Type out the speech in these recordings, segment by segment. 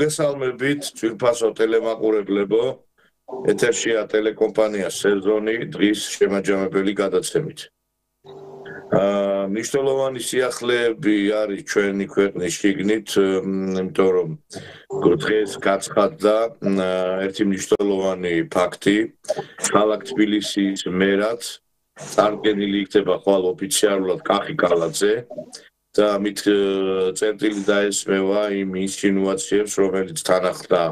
მოგესალმებით, ძვირფასო ტელემაყურებლებო, ეთერშია ტელეკომპანია სეზონი, დღის შემაჯამებელი გადაცემით. მნიშვნელოვანი სიახლეები არის ჩვენი ქვეყნის შიგნით, იმიტომ რომ დღეს გაცხადდა ერთი მნიშვნელოვანი ფაქტი, ქალაქ თბილისის მერად წარდგენილი იქნება ხვალ ოფიციალურად კახი კალაძე. და მით წერტილი დაესმევა იმ ინსინუაციებს, რომელიც თან ახლდა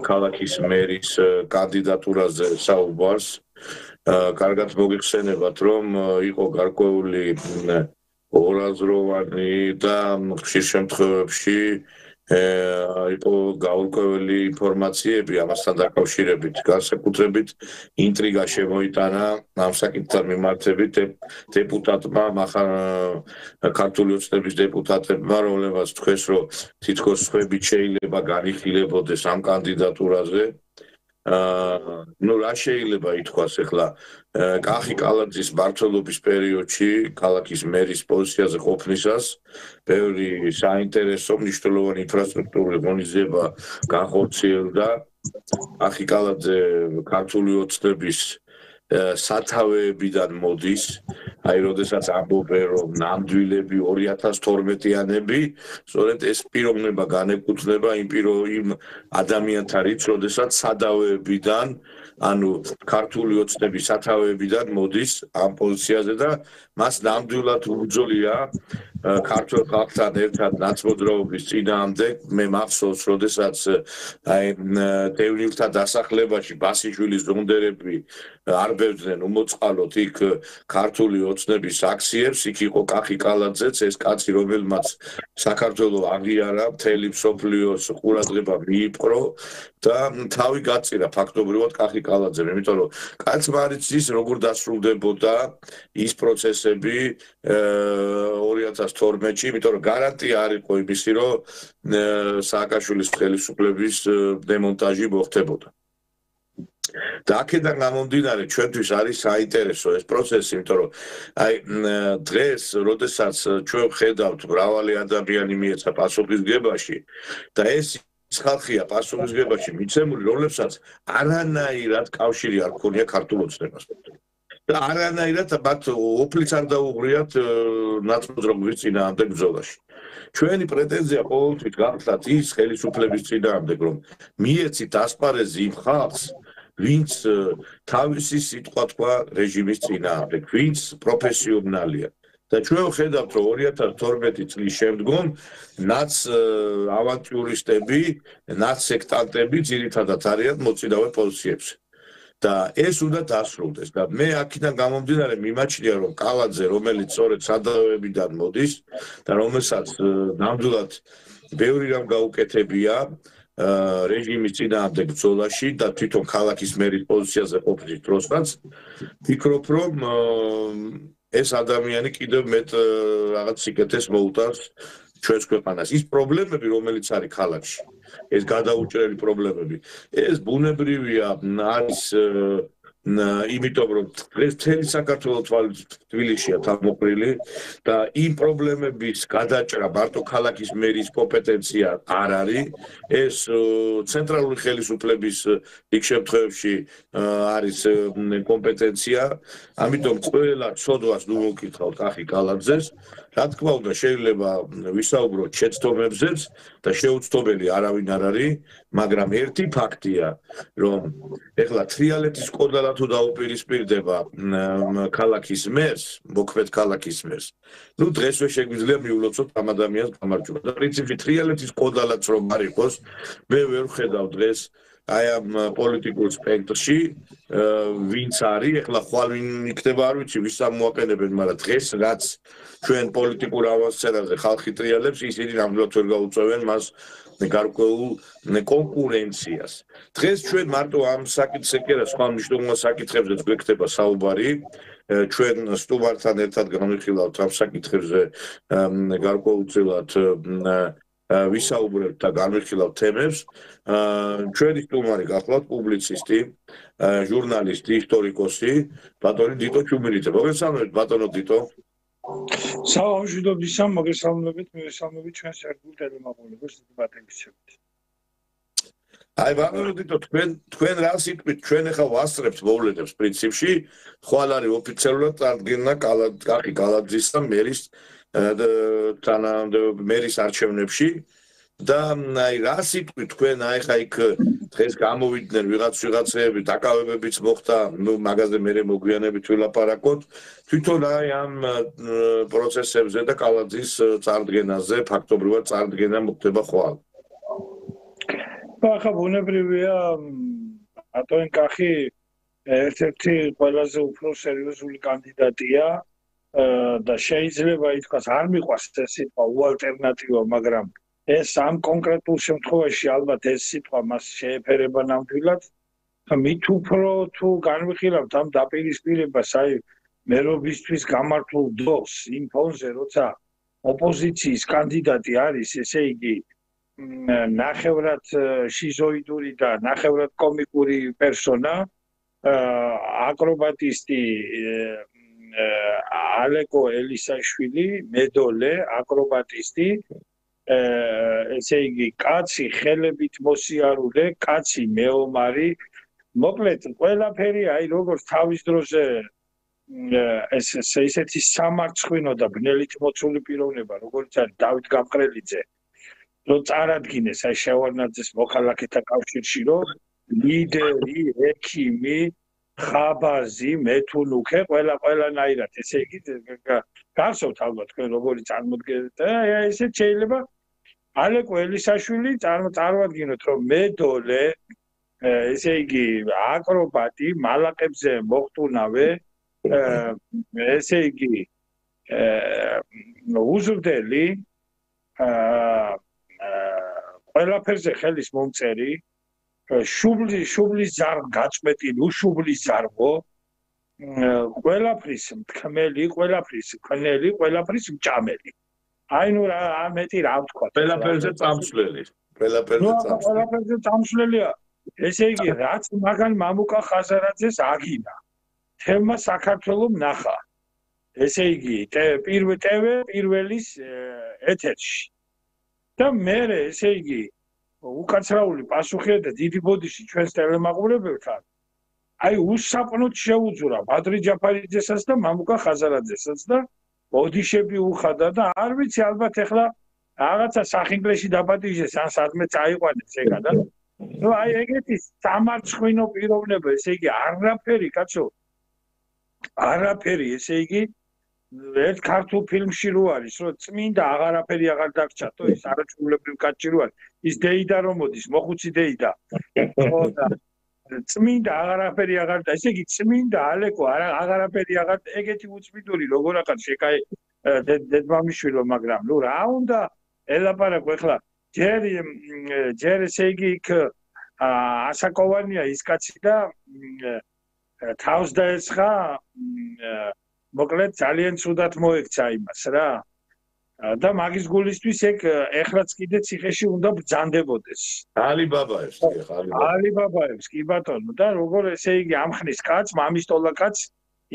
ქალაქის მერის კანდიდატურაზე საუბარს. კარგად მოგიხსენებათ, რომ იყო გარკვეული ორაზროვანი და ხშირ შემთხვევებში იყო გაურკვეველი ინფორმაციები ამასთან დაკავშირებით, განსაკუთრებით ინტრიგა შემოიტანა ამ საკითხთან მიმართებით დეპუტატმა ქართული ოცნების დეპუტატებმა, რომლებმაც თქვეს, რომ თითქოს სხვებით შეიძლება განიხილებოდეს ამ კანდიდატურაზე. რა შეიძლება ითქვას ახლა კახი კალაძის მმართველობის პერიოდში ქალაქის მერის პოზიციაზე ყოფნისას ბევრი საინტერესო მნიშვნელოვანი ინფრასტრუქტურული ღონისძიება განხორციელდა. კახი კალაძე ქართული ოცნების სათავეებიდან მოდის, აი როდესაც ამბობენ რომ ნამდვილები 2012-იანები, სწორედ ეს პიროვნება განეკუთვნება იმ ადამიანთა რიცხვს, როდესაც სადავეებიდან, ანუ ქართული ოცნების სათავეებიდან მოდის ამ პოზიციაზე და მას ნამდვილად უბრძოლია ქართულ ხალხთან ერთად ნაცმოძრაობის წინააღმდეგ. მე მახსოვს, როდესაც აი დევნილთა დასახლებაში ბასიშვილის ზონდერები არბევდნენ უმოწყალოდ იქ ქართული ოცნების აქციებს, იქ იყო კახი კალაძეც, ეს კაცი, რომელმაც საქართველოს აღიარა, მთელი მსოფლიოს ყურადღება მიიპყრო და თავი გაწირა ფაქტობრივად კახი კალაძემ, იმიტომ რომ კაცმა არ იცის როგორ დასრულდებოდა ის პროცესები 2012-ში, იმიტომ რომ გარანტია არ იყო იმისი, რომ სააკაშვილის ხელისუფლების დემონტაჟი მოხდებოდა. და აქედან გამომდინარე ჩვენთვის არის საინტერესო ეს პროცესი, იმიტომ რომ აი დღეს, როდესაც ჩვენ ვხედავთ მრავალი ადამიანი მიეცა პასუხისგებაში და ეს ხალხია პასუხისგებაში მიცემული, რომლებსაც არანაირად კავშირი არ ქონია ქართულ ოცნებასთან. და არანაირად მათ ოფლიც არ დაუღრიათ ნაცმოძრაობის წინააღმდეგ ბრძოლაში. ჩვენი პრეტენზია ყოველთვის გახლავთ ის ხელისუფლების წინააღმდეგ, რომ მიეცით ასპარეზი იმ ხალხს, ვინც თავისი სიტყვა თქვა რეჟიმის წინააღმდეგ, ვინც პროფესიონალია. და ჩვენ ვხედავთ, რომ 2012 წლის შემდგომ ნაც ავანტიურისტები, ნაც სექტანტები ძირითადად არიან მოწინავე პოზიციებზე. და ეს უნდა დასრულდეს და მე აქედან გამომდინარე მიმაჩნია, რომ კალაძე, რომელიც სწორედ სადავეებიდან მოდის და რომელსაც ნამდვილად ბევრი რამ გაუკეთებია რეჟიმის წინააღმდეგ ბრძოლაში და თვითონ ქალაქის მერის პოზიციაზე ყოფნის დროსაც, ვფიქრობ, რომ ეს ადამიანი კიდევ მეტ რაღაც სიკეთეს მოუტანს ჩვენს ქვეყანას. ის პრობლემები, რომელიც არის ქალაქში, ეს გადაუჭრელი პრობლემები, ეს ბუნებრივია, არის იმიტომ რომ დღეს მთელი საქართველოს თბილისშია თავმოყრილი და იმ პრობლემების გადაჭრა მარტო ქალაქის მერის კომპეტენცია არ არის, ეს ცენტრალური ხელისუფლების იქ შემთხვევებში არის კომპეტენცია, ამიტომ ყველა ცოდვას ნუ მოკითხავთ კახი კალაძეს. რა თქმა უნდა, შეიძლება ვისაუბროთ შეცდომებზეც და შეუცდომელი არავინ არ არის, მაგრამ ერთი ფაქტია, რომ ეხლა თრიალეთის კოდალა თუ დაუპირისპირდება ქალაქის მერს, მოქმედ ქალაქის მერს, ნუ დღესვე შეგვიძლია მიულოცოთ ამ ადამიანს გამარჯვება. და პრინციპში თრიალეთის კოდალაც რომ არ იყოს, მე ვერ ვხედავ დღეს აი ამ პოლიტიკურ სპექტრში ვინც არის, ეხლა ხვალ ვინ იქნება არ ვიცი, ვის ამოაყენებენ, მაგრამ დღეს რაც ჩვენ პოლიტიკურ ავანსცენაზე ხალხი ტრიალებს, ისინი ნამდვილად ვერ გაუწევენ მას გარკვეულ კონკურენციას. დღეს ჩვენ მარტო ამ საკითხზე კი არა, სხვა მნიშვნელოვან საკითხებზეც გვექნება საუბარი. ჩვენ სტუმართან ერთად განვიხილავთ ამ საკითხებზე გარკვეულწილად ვისაუბრებთ და განვიხილავთ თემებს. ჩვენი სტუმარი გახლავთ პუბლიცისტი, ჟურნალისტი, ისტორიკოსი, ბატონი დიტო ჩუმილიძე. მოგესალმებით, ბატონო დიტო. Საუბრობთ მოგესალმებით, მოგესალმებით ჩვენს ერთგულ ტელემაყურებელს ბატონისებით. აი ვამეროდითო თქვენ რა სიტყვით ჩვენ ახლა ვასწრებთ მოვლენებს პრინციპში ხვალ არის ოფიციალურად წარდგენა კალაძის და მერის მერის არჩევნებში და აი რა სიტყვით თქვენ აი ხა იქ დღეს გამოვიდნენ ვიღაცები დაკავებებიც მოხდა ნუ მაგაზე მე მოგვიანებით ვილაპარაკოთ თვითონ აი ამ პროცესებზე და კალაძის წარდგენაზე ფაქტობრივად წარდგენა მოხდება ხვალ ახლა ბუნებრივია ატოენ კახი ერთ-ერთი ყველაზე უფრო სერიოზული კანდიდატია და შეიძლება ითქვას არ მიყვარს ეს სიტყვა უალტერნატივა მაგრამ ეს ამ კონკრეტულ შემთხვევაში ალბათ ეს სიტყვა მას შეეფერება ნამდვილად მით უფრო თუ განვიხილავთ ამ დაპირისპირებას აი მერობისთვის გამართულ დროს იმ ფონზე როცა ოპოზიციის კანდიდატი არის ესე იგი ნახევრად შიზოიდური და ნახევრად კომიკური პერსონა აკრობატისტი ალეკო ელისაშვილი მედოლე აკრობატისტი ესე იგი კაცი ხელებით მოსიარულე კაცი მეომარი მოკლედ ყველაფერი აი როგორც თავის დროზე ეს ესეთი სამარცხვინო და ბნელით მოცული პიროვნება როგორც არის დავით გამყრელიძე რომ წარადგინეს აი შევარნაძის მოქალაქეთა კავშირში რომ ლიდერი ექიმი ხაბაზი მეთუნუქე ყველანაირად ესე იგი გახსოვთ ალბათ თქვენ როგორი წარმოდგენთ აი ესე შეიძლება ალეკო ელისაშვილი წარმოადგინოთ რომ მედოლე ესე იგი აკრობატი მალაყებზე მოხტუნავე ესე იგი უზრდელი ყველაფერზე ხელის მომწერი შუბლის ზარბ გაწმეტილი უშუბლის ზარბო ყველაფრის მთქმელი ყველაფრის ქნელი ყველაფრის მჭამელი აი ნუ რა მეტი რა ვთქვა ყველაფერზე წამსვლელია ესე იგი რაც მაგან მამუკა ხაზარაძეს აგინა თემა საქართველოს ნახა ესე იგი პირველის ეთერში და მე ესე იგი უკაცრაული პასუხია და დიდი ბოდიში ჩვენს ტელემაყურებელთან აი უსაპნოდ შეუძურა ბადრი ჯაფარიძესაც და მამუკა ხაზარაძესაც და ბოდიშები უხადა და არ ვიცი ალბათ ეხლა რაღაცა სახინგლეში დაბადიჟეს ან სადმე წაიყვანეს ეგა და ნუ აი ეგეთი სამარცხვინო პიროვნება ესე იგი არაფერი კაცო არაფერი ესე იგი ერთ ქართულ ფილმში რო არის რომ წმინდა აღარაფერი აღარ დაგჭათო ის არაჩვეულებრივ კაცი რო არის ის დეიდა რომ მოდის მოხუცი დეიდა ხო და წმინდა აღარაფერი აღარ და ესე იგი წმინდა ალეკო აღარაფერი აღარ ეგეთი უწმინდური როგორ ახალ შეკაი დედმამიშვილო მაგრამ ნუ რა უნდა ელაპარაკო ეხლა ჯერ ესე იგი იქ ასაკოვანია ის კაცი და თავს დაეცხა მოკლედ ძალიან ცუდად მოექცა იმას რა და მაგის გულისთვის ეგ ეხლაც კიდე ციხეში უნდა ბრძანდებოდეს ალიბაბაებს კი ბატონო და როგორ ესე იგი ამხნის კაც მამისტოლა კაც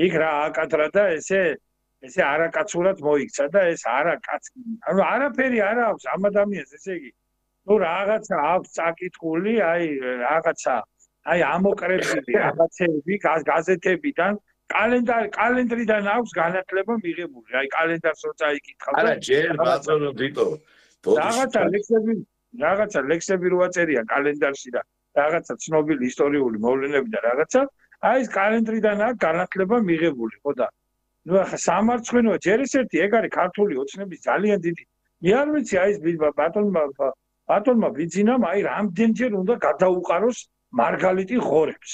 იქ რა აკადრა და ესე არაკაცურად მოიქცა და ეს არაკაც ანუ არაფერი არ აქვს ამ ადამიანს ესე იგი ნუ რაღაცა აქვს წაკითხული აი რაღაცა აი ამოკრებილი რაღაცები გაზეთებიდან კალენდრიდან აქვს განათლება მიღებული აი კალენდარს როცა იკითხავ არა ჯერ ბატონო დიტო რაღაცა ლექსები რო აწერია კალენდარში და რაღაცა ცნობილი ისტორიული მოვლენები და რაღაცა აი ეს კალენდრიდან აქვს განათლება მიღებული ხო და ნუ ახლა სამარცხვინოა ჯერ ესეთი ეგ არის ქართული ოცნების ძალიან დიდი მე არ ვიცი აი ეს ბატონმა ბიძინამ აი რამდენჯერ უნდა გადაუყაროს მარგალიტი ღორებს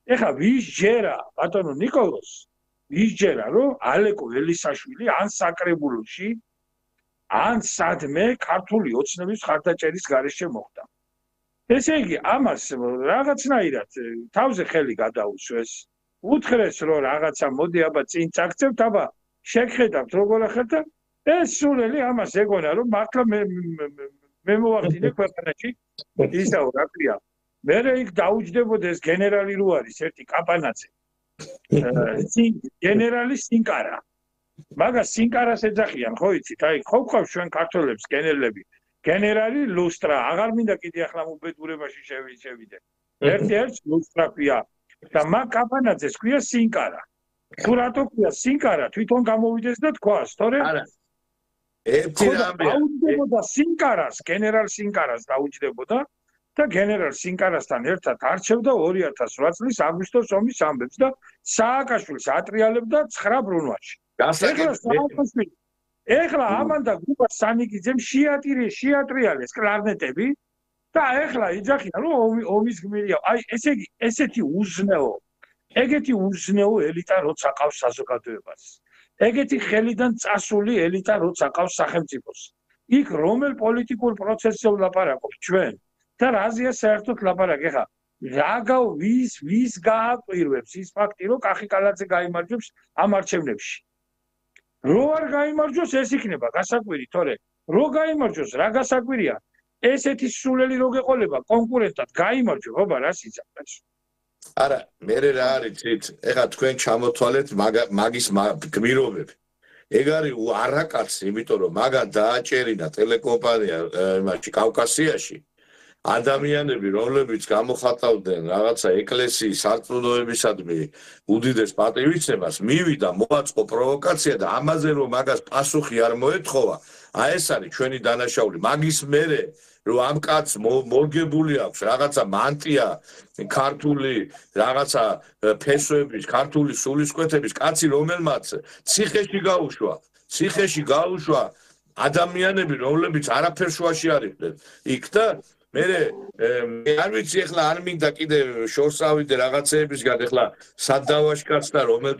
ეხლა ვის ჯერა ბატონო ნიკოლოს ვის ჯერა რომ ალეკო ელისაშვილი ან საკრებულოში ან სადმე ქართული ოცნების ხარდაჭერის გარეშე მოხდა ესე იგი ამას რაღაცნაირად თავზე ხელი გადაუსვეს უთხრეს რომ რაღაცა მოდი აბა წინ წაგწევთ აბა შეგხედავთ როგორ ახლა და ეს სულელი ამას ეგონა რომ მართლა მე მოვახდინე ქვეყანაში ისაო რა ქვია მე იქ დაუჯდებოდეს გენერალი რო არის ერთი კაპანაძე გენერალი სინკარა მაგას სინკარას ეძახიან ხო იცით აი ხო გვყავს ჩვენ ქართველებს გენერლები გენერალი ლუსტრა აღარ მინდა კიდე ახლა მუბედურებაში შევიდე ერთ ლუსტრა ქვია და მაგ კაპანაძეს ქვია სინკარა თუ რატო ქვია სინკარა თვითონ გამოვიდეს და თქვა სწორედ არა ერთი რამე დაუჯდებოდა სინკარას გენერალ სინკარას დაუჯდებოდა და გენერალ სინკარასთან ერთად არჩევდა 2008 წლის აგვისტოს ომის ამბებს და სააკაშვილს ატრიალებდა 9 ბრუნვაში ეხლა ამანდა გუბა სანიკიძემ შეატრიალეს კლარნეტები და ეხლა იძახიან რომ ომის გმირია აი ესე იგი ესეთი ეგეთი უზნეო ელიტა როცა ყავს საზოგადოებას ეგეთი ხელიდან წასული ელიტა როცა ყავს სახელმწიფოს იქ რომელ პოლიტიკურ პროცესზე ვლაპარაკობთ ჩვენ და რაზეა საერთოდ ლაპარაკი ხა ვის გააკვირვებს ის ფაქტი რომ კახიკალაძე გაიმარჯვებს ამ არჩევნებში რო არ გაიმარჯვოს ეს იქნება გასაკვირი თორე რო გაიმარჯვოს რა გასაკვირია ესეთი სულელი რო გეყოლება კონკურენტად გაიმარჯვა აბა რას იცავთ არა მე რა არის ცით ეხა თქვენ ჩამოთვალეთ მაგის გმირობები ეგ არის არაკაცი იმიტომ რომ მაგა დააჭერინა ტელეკომპანია იმაში კავკასიაში ადამიანები რომლებიც გამოხატავდნენ რაღაცა ეკლესიის სარწმუნოებისადმი უდიდეს პატივისცემას მივიდა მოაწყო პროვოკაცია და ამაზე რომ მაგას პასუხი არ მოეთხოვა აი ეს არის ჩვენი დანაშაული მაგის მერე რომ ამ კაცს მორგებული აქვს რაღაცა მანტია ქართული რაღაცა ფესვების ქართული სულისკვეთების კაცი რომელმაც ციხეში გაუშვა ადამიანები რომლებიც არაფერ შუაში არიდნენ იქ და მე არ ვიცი ეხლა არ მინდა კიდე შორს ავიდე რაღაცეებისგან ეხლა სად დავაშკაცდა რომელ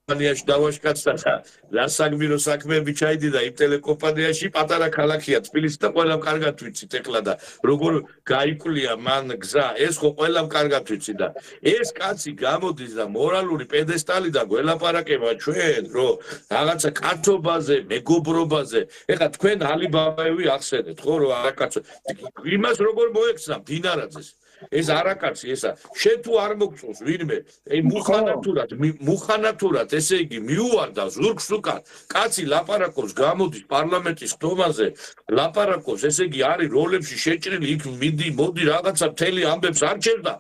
ტელეკომპანიაში დავაშკაცდა და რა საგმირო საქმეები ჩაიდიდა იმ ტელეკომპანიაში პატარა ქალაქია თბილისი და ყველამ კარგად ვიცით ეხლა და როგორ გაიკვლია მან გზა ეს ხო ყველამ კარგად ვიცი და ეს კაცი გამოდის და მორალური პედესტალიდან გველაპარაკება ჩვენ რომ რაღაცა კაცობაზე მეგობრობაზე ეხლა თქვენ ალიბაბაევი ახსენეთ ხო რომ არაკაცო იმას როგორ მოექცნა დინარაძეს ეს არაკაცი ესა შენ თუ არ მოგწონს ვინმე აი მუხანათურად ესე იგი მიუვარდა ზურგს უკან კაცი ლაპარაკობს გამოდის პარლამენტის ხდომაზე ლაპარაკობს ესე იგი არის როლებში შეჭრილი იქ მოდი რაღაცა მთელი ამბებს არჩევდა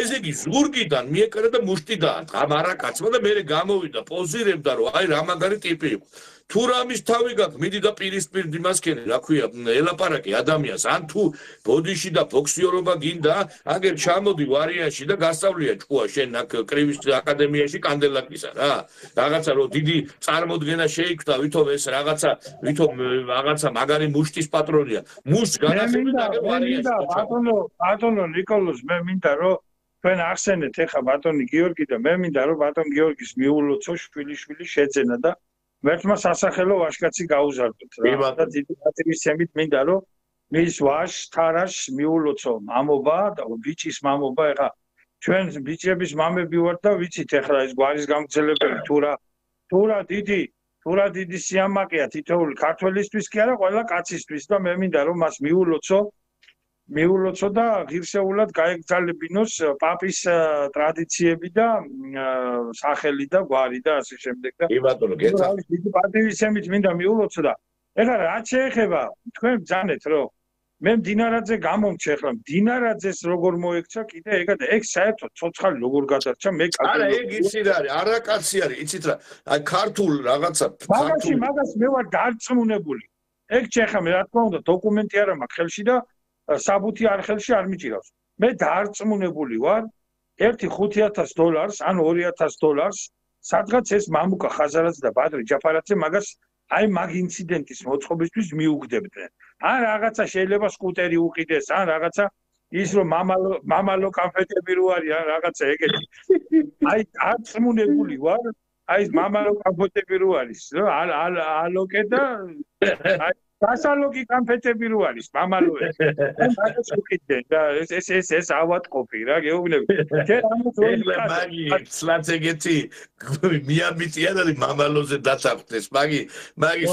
ესე იგი ზურგიდან მიეკრა და მუშტი დაარტყა ამ არაკაცმა და მე გამოვიდა პოზირებდა რომ აი რა მაგარი ტიპი იყო თუ რამის თავი გაქვს მიდი და პირისპირ იმასკენი რა ქვია ელაპარაკი ადამიანს ან თუ ბოდიში და ბოქსიორობა გინდა აგერ ჩამოდი ვარიანში და გასწავლია ჭკუა შენ აქ კრივის აკადემიაში კანდელაკისა რა რაღაცა რომ დიდი წარმოდგენა შეიქმნა ვითომ ეს რაღაცა მაგარი მუშტის პატრონია მუშტს განახილვი და აგერ ვარიანში ბატონო ნიკოლოზ მე მინდა რომ თქვენ ახსენეთ ეხა ბატონი გიორგი და მე მინდა რომ ბატონ გიორგის მიულოცო შვილიშვილი შეძენა და მერტმა სასახელო ვაშკაცი გაუზარდოთ რა და დიდი პატივისცემით მინდა რომ მის ვაშ თარაშ მიულოცო მამობა და ბიჭის მამობა ეხა ჩვენ ბიჭების მამები ვართ და ვიცით ეხლა ეს გვარის გამგზელებელი თუ რა დიდი სიამაყეა თითოეული ქართველისთვის კი არა ყველა კაცისთვის და მე მინდა რომ მას მიულოცო და ღირსეულად გაეგზალებინოს პაპის ტრადიციები და სახელი და გვარი და ასე შემდეგ და კი ბატონო გეცა დიდი პატივისცემით მინდა მიულოცო და ეხლა რაც შეეხება თქვენ ბძანეთ რომ მე მდინარაძე გამომჩე ეხლა მდინარაძეს როგორ მოექცა კიდე ეგ საერთოდ ცოცხალი როგორ გადარჩა მე არა ეგ იცით არის არაკაცი არის იცით რა აი ქართულ რაღაცა მაგას მე ვარ დარწმუნებული ეგ ჩეხა მე რა თქმა უნდა დოკუმენტი არ მაქვს ხელში და საბუთი არ ხელში არ მიჭირავს მე დარწმუნებული ვარ $1,500 ან $2,000 სადღაც ეს მამუკა ხაზარაძე და ბადრი ჯაფარაძე მაგას აი მაგ ინციდენტის მოწყობისთვის მიუგდებდნენ ან რაღაცა შეიძლება სკუტერი უყიდეს ან რაღაცა ის რომ მამალო კანფეტები რო არის ან რაღაცა ეგეთი აი დარწმუნებული ვარ აი მამალო კანფეტები რო არის ალოკე და აი გასალოკი კანფეტები რო არის მამალოე მაგას უყიდე და ეს ავატყოფი რა გეუბნები შენ მაგი სლაცეგეთი მიამიტიან არის მამალოზე დაწახდეს მაგი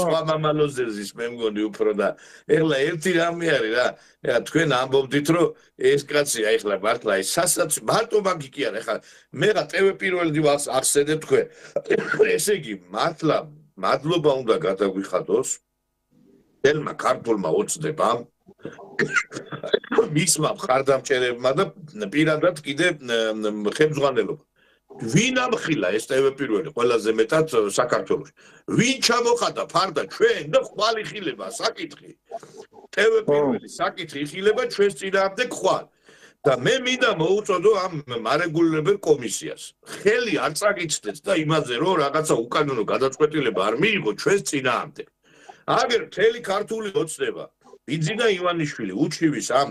სხვა მამალოზეზის მე მგონი უფრო და ეხლა ერთი რამე არის რა ეხლა თქვენ ამბობდით რომ ეს კაცია ეხლა მართლა ეს სასაც მარტო მაგი კი არა ეხლა მე რა ტევ პირველი ახსენებ თქვენ ესე იგი მართლა მადლობა უნდა გადაგვიხადოს ელმა ქართულმა ოცნებამ მისმა მხარდამჭერებმა და პირადად კიდე ხელმძღვანელობა ვინ ამხილა ეს TV პირველი ყველაზე მეტად საქართველოში ვინ ჩამოხატა ფარდა ჩვენ და ხვალ იხილება საკითხი TV პირველი საკითხი იხილება ჩვენს წინააღმდეგ ხვალ და მე მინდა მოუწოდო ამ მარეგულირებელ კომისიას ხელი არ წაგიცდეთ და იმაზე რომ რაღაცა უკანონო გადაწყვეტილება არ მიიღო ჩვენს წინააღმდეგ აგერ მთელი ქართული ოცნება ბიძინა ივანიშვილი უჩივის ამ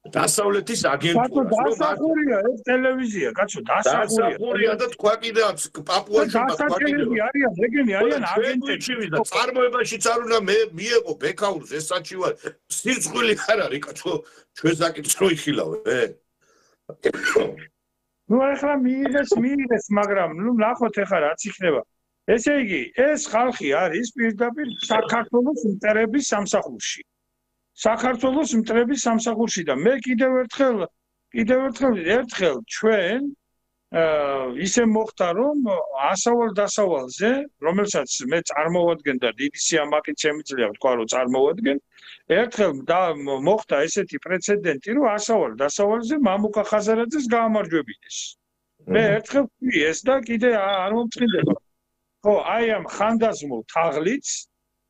დასავლეთის აგენტურას დასახურია ეს ტელევიზია კაცო დასახურია და თქვა კიდეაც პაპუაში თქვა კიდევ არიან ეგენი არიან აგენტები და წარმოებაშიც არ უნდა მე მიეყო ბექაურს ეს საჩივარი სირცხვილი არ არის კაცო ჩვენ საკითხს რო იხილავე ნუ ახლა მიიღეს მაგრამ ნუ ნახოთ ახლა რაც იქნება ესე იგი ეს ხალხი არის პირდაპირ საქართველოს მტერების სამსახურში საქართველოს მტრების სამსახურში და მე კიდევ ერთხელ ჩვენ ისე მოხდა რომ ასავალ დასავალზე რომელსაც მე წარმოვადგენ და დიდი სიამაყით შემიძლია ვთქვა რომ წარმოვადგენ ერთხელ მოხდა ესეთი პრეცედენტი რომ ასავალ დასავალზე მამუკა ხაზარაძეს გაამარჯვებინეს მე ერთხელ ვთქვი ეს და კიდე არ მომწმინდება ხო აი ამ ხანდაზმულ თაღლიც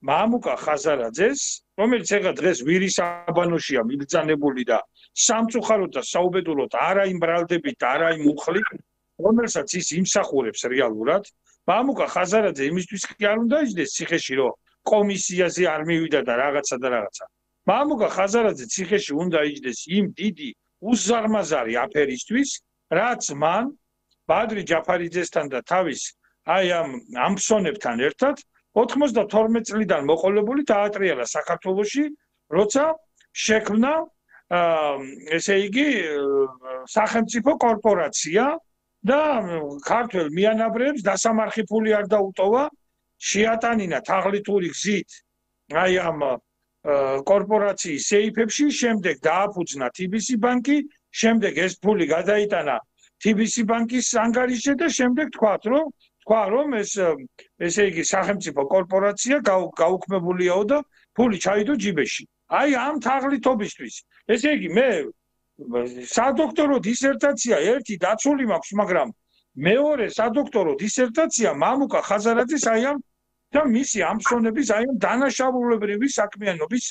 მამუკა ხაზარაძეს რომელიც ეხლა დღეს ვირისაბანოშია მიბრძანებული და სამწუხაროდ და საუბედუროდ არა იმ ბრალდებით არა იმ მუხლით რომელსაც ის იმსახურებს რეალურად მამუკა ხაზარაძე იმისთვის კი არ უნდა იჯდეს ციხეში რომ კომისიაზე არ მივიდა და რაღაცა მამუკა ხაზარაძე ციხეში უნდა იჯდეს იმ დიდი უზარმაზარი აფერისთვის რაც მან ბადრი ჯაფარიძესთან და თავის აი ამ ამფსონებთან ერთად 92 წლიდან მოყოლებული დაატრიალა საქართველოში, როცა შექმნა ესე იგი სახელმწიფო კორპორაცია და ქართველ მიანაბრებს დასამარხი ფული არ დაუტოვა, შეატანინა თაღლითური გზით აი ამ კორპორაციის სეიფებში, შემდეგ დააფუძნა TBC ბანკი, შემდეგ ეს ფული გადაიტანა TBC ბანკის ანგარიშზე და შემდეგ თქვა რომ ესე იგი სახელმწიფო კორპორაცია გაუქმებულიაო და ფული ჩაიდო ჯიბეში. აი ამ თაღლითობისთვის. ესე იგი მე სადოქტორო დისერტაცია ერთი დაცული მაქვს, მაგრამ მეორე სადოქტორო დისერტაცია მამუკა ხაზარაძის აი ამ და მისი ამსონების აი ამ დანაშაულებრივი საქმიანობის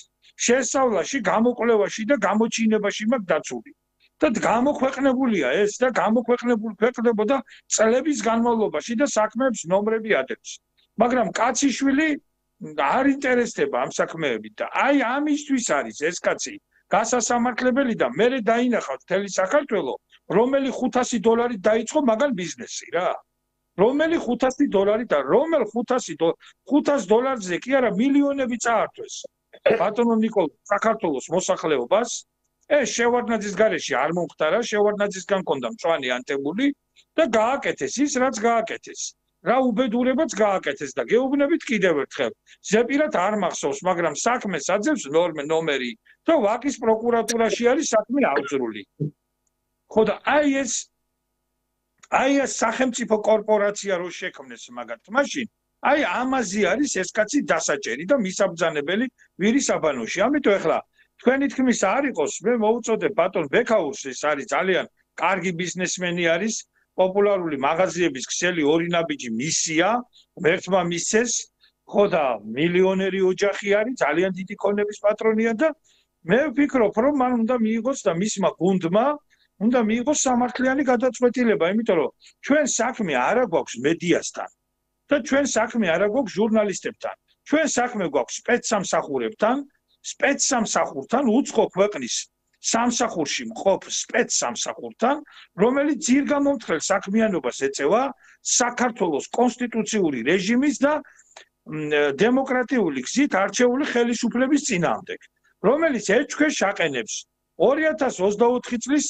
შესწავლაში, გამოკვლევაში და გამოჩინებაში მაქვს დაცული. და გამოქვეყნებულია ეს და გამოქვეყნებოდა წლების განმავლობაში და საქმეებს ნომრები ადებს. მაგრამ კაციშვილი არ ინტერესდება ამ საქმეებით და აი ამისთვის არის ეს კაცი გასასამართლებელი და მე დაინახავ მთელი საქართველო, რომელი $500 დაიწყო მაგალ ბიზნესი რა. რომელი $500 და რომელ $500-ზე კი არა მილიონები წაართვეს. ბატონო ნიკოლ საქართველოს მოსახლეობას ეს შევარდნაძის გარეშე არ მომხდარა, შევარდნაძისგან მქონდა მწვანე ანტებული და გააკეთეს ის, რაც გააკეთეს. რა უბედურებაც გააკეთეს და გეუბნებით კიდევ ერთხელ. ზეპირად არ მახსოვს, მაგრამ საქმეს აძევს ნომერი და ვაკის პროკურატურაში არის საქმე აღძრული. ხო და აი ეს სახელმწიფო კორპორაცია რო შექმნეს მაგათ მაშინ, აი ამაზე არის ეს კაცი დასაჭერი და მისაბრძანებელი ვირისაბანოში. ამიტომ ეხლა თქვენი თქმის არ იყოს, მე მოუწოდებ ბატონ ბექაურს, ეს არის ძალიან კარგი ბიზნესმენი არის, პოპულარული მაღაზიების ქსელი ორი ნაბიჯი მისია, ერთმა მისცეს, ხო და მილიონერი ოჯახი არის, ძალიან დიდი ქონების პატრონია და მე ვფიქრობ, რომ მან უნდა მიიღოს და მისმა გუნდმა უნდა მიიღოს სამართლიანი გადაწყვეტილება, იმიტომ რომ ჩვენ საქმე არა გვაქვს მედიასთან და ჩვენ საქმე არა გვაქვს ჟურნალისტებთან. ჩვენ საქმე გვაქვს სპეცსამსახურებთან, სპეცსამსახურთან, უცხო ქვეყნის სამსახურში მყოფ სპეცსამსახურთან, რომელიც ძირგამომთხრელ საქმიანობას ეწევა საქართველოს კონსტიტუციური რეჟიმის და დემოკრატიული გზით არჩეული ხელისუფლების წინააღმდეგ, რომელიც ეჭვქვეშ აყენებს 2024 წლის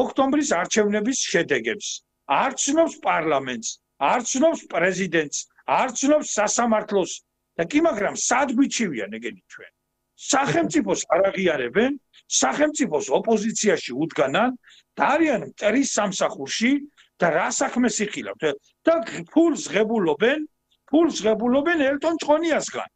ოქტომბრის არჩევნების შედეგებს. არ ცნობს პარლამენტს, არ ცნობს პრეზიდენტს, არ ცნობს სასამართლოს და კი მაგრამ სად გვიჩივიან ეგენი ჩვენ? სახელმწიფოს არ აღიარებენ, სახელმწიფოს ოპოზიციაში უდგანან და არიან მტრის სამსახურში და რა საქმეს იხილავთ და ფულს ღებულობენ ელტონ ჭყონიასგან.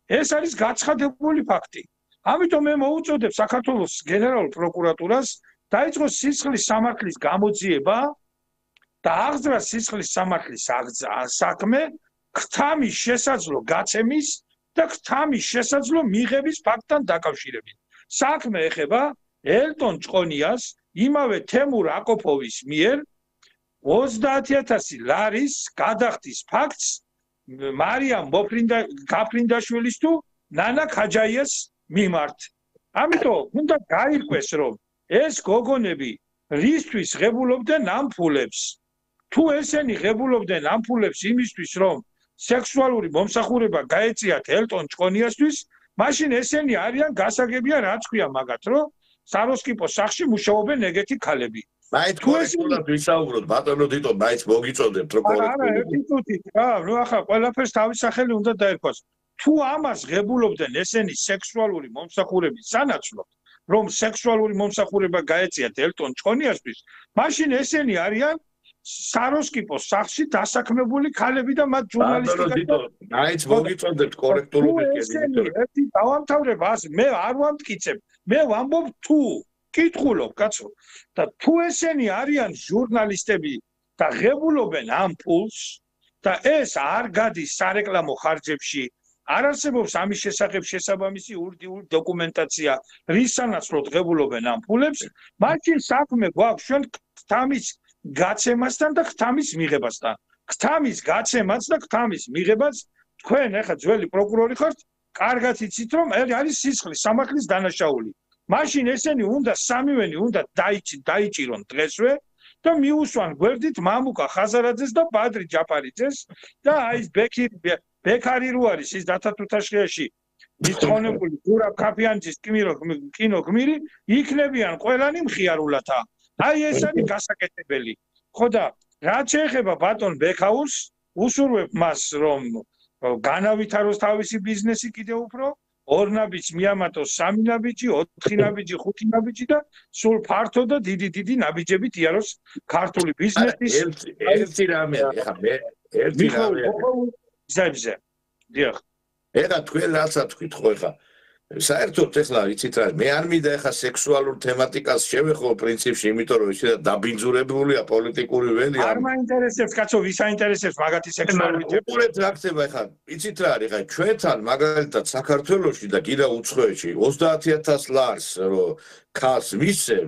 ეს არის გაცხადებული ფაქტი. ამიტომ მე მოუწოდებ საქართველოს გენერალურ პროკურატურას დაიწყოს სისხლის სამართლის გამოძიება და აღძრას სისხლის სამართლის საქმე ქთამის შესაძლო გაცემის და ქთამის შესაძლო მიღების ფაქტთან დაკავშირებით. საქმე ეხება ელტონ ჭყონიას იმავე თემურ აკოპოვის მიერ 30,000 ლარის გადახდის ფაქტს მარიამ გაფრინდაშვილის თუ ნანა ქაჯაიას მიმართ. ამიტომ უნდა გაირკვეს რომ ეს გოგონები რისთვის ღებულობდნენ ამ ფულებს. თუ ესენი ღებულობდნენ ამ ფულებს იმისთვის რომ სექსუალური მომსახურება გაეწიათ ელტონ ჭყონიასთვის, მაშინ ესენი არიან გასაგებია რაც ქვია მაგათ რომ საროსკიპოს სახში მუშაობენ ეგეთი ქალები. მაინც კორექტულად ვისაუბროთ ბატონო დიტო, მაინც მოგიწოდებთ რომ არა, ერთი წუთით რა, ნუ ახლა ყველაფერს თავის სახელი უნდა დაერქვას. თუ ამას ღებულობდნენ ესენი სექსუალური მომსახურების სანაცვლოდ, რომ სექსუალური მომსახურება გაეწიათ ელტონ ჭყონიასთვის, მაშინ ესენი არიან საროსკიპოს სახში დასაქმებული ქალები და მათ ჟურნალისტიკა. მაინც მოგიწოდებთ კორექტულად ერთი დავამთავრება ასე, მე არ ვამტკიცებ, მე ვამბობ თუ კითხულობ კაცო და თუ ესენი არიან ჟურნალისტები და ღებულობენ ამ ფულს და ეს არ გადის სარეკლამო ხარჯებში, არ არსებობს ამის შესახებ შესაბამისი ურდიული დოკუმენტაცია, რის სანაცვლოდ ღებულობენ ამ ფულებს, მაშინ საქმე გვაქვს ჩვენ ქთამის გაცემასთან და ქთამის მიღებასთან. ქთამის გაცემაც და ქთამის მიღებაც თქვენ ახლა ძველი პროკურორი ხართ, კარგად იცით რომ არის სისხლის სამართლის დანაშაული. მაშინ ესენი უნდა სამივენი უნდა დაიჭირონ დღესვე და მიუსვან გვერდით მამუკა ხაზარაძეს და ბადრი ჯაფარიძეს და აი ეს ბექარი რო არის ის დათათუთაშხიაში მიწონებული გურაბ ქაფიანძის კინო გმირი იქნებიან ყველანი მხიარულათა. აი ეს არის გასაკეთებელი. ხო და რაც შეეხება ბატონ ბექაურს, უსურვებ მას რომ განავითაროს თავისი ბიზნესი კიდევ უფრო, 2 ნაბიჯი მიამატოს 3 ნაბიჯი, 4 ნაბიჯი, 5 ნაბიჯი და სულ ფართო და დიდი ნაბიჯებით იაროს ქართული ბიზნესის ერთი რამე ახლა მე ერთი რამე ზებზე. დიახ. ეხლა თქვენ რაცა თქვით ხო ეხლა საერთოდ ეხლა იცით რა მე არ მინდა ეხლა სექსუალურ თემატიკას შევეხო პრინციპში, იმიტომ რომ ისე დაბინძურებულია პოლიტიკური ველი. არ მაინტერესებს კაცო, ვის აინტერესებს მაგათი სექსუალური თემა. უყურეთ რა ხდება ეხლა, იცით რა არის ეხლა ჩვენთან მაგალითად საქართველოში და კიდევ უცხოეთში 30,000 ლარს რომ ქალს მისცემ,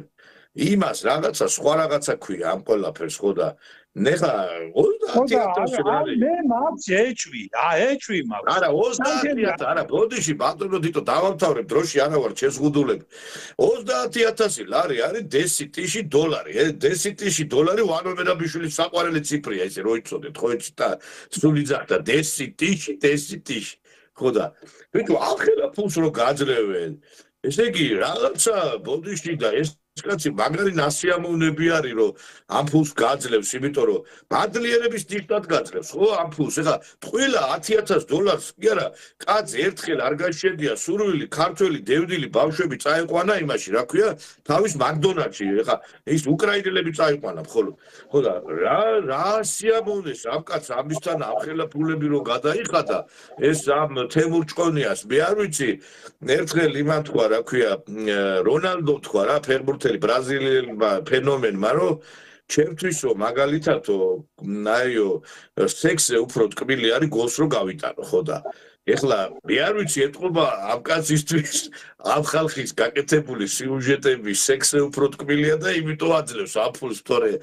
იმას რაღაცა სხვა რაღაცა ქვია ამ ყველაფერს ხო და ნეხა 30,000 ლარი. მე მაქვს ეჭვი, ეჭვი მაქვს. არა 30,000, არა ბოდიში ბატონო დიტო დავამთავრებ დროში არა ვარ შეზღუდულები. 30,000 ლარი არის დესიტიში დოლარი. დესიტიში დოლარი ვანო მერაბიშვილის საყვარელი ციფრია, ესე რო იცოდეთ, ხო იცით და სული ძახდა დესიტიში. ხო და ვიტო ახლა ფულს რო გაძლევენ. ესე იგი რაღაცა ბოდიში და ეს კაცი მაგარი ნასიამოვნები არის რომ ამ ფულს გაძლევს, იმიტომ რომ ბადლიერების ნიშნად გაძლევს, ხო ამ ფულს. ეხლა ტყუილა 10,000 დოლარს კი არა, კაცი ერთხელ არ გაშედია სურვილი ქართველი დევდილი ბავშვები წაიყვანა იმაში, რა ქვია, თავის მაკდონალდში. ეხლა ის უკრაინელები წაიყვანა მხოლოდ. ხო და რა სიამოვნეს ამ კაცს ამისთან ამხელა ფულები რო გადაიხადა ეს ამ თემურ ჭყონიას. მე არ ვიცი, ერთხელ იმან თქვა, რა ქვია, რონალდო თქვა რა ფეხბურთელი ბრაზილიელმა ფენომენმა რომ ჩემთვისო მაგალითადო აიო სექსზე უფრო ტკბილი არის გოლს რო გავიტანო ხო და ეხლა მე არ ვიცი ეთყობა ამ კაცისთვის ამ ხალხის გაკეთებული სიუჟეტები სექსზე უფრო ტკბილია და იმიტომ აძლევს აფულს თორე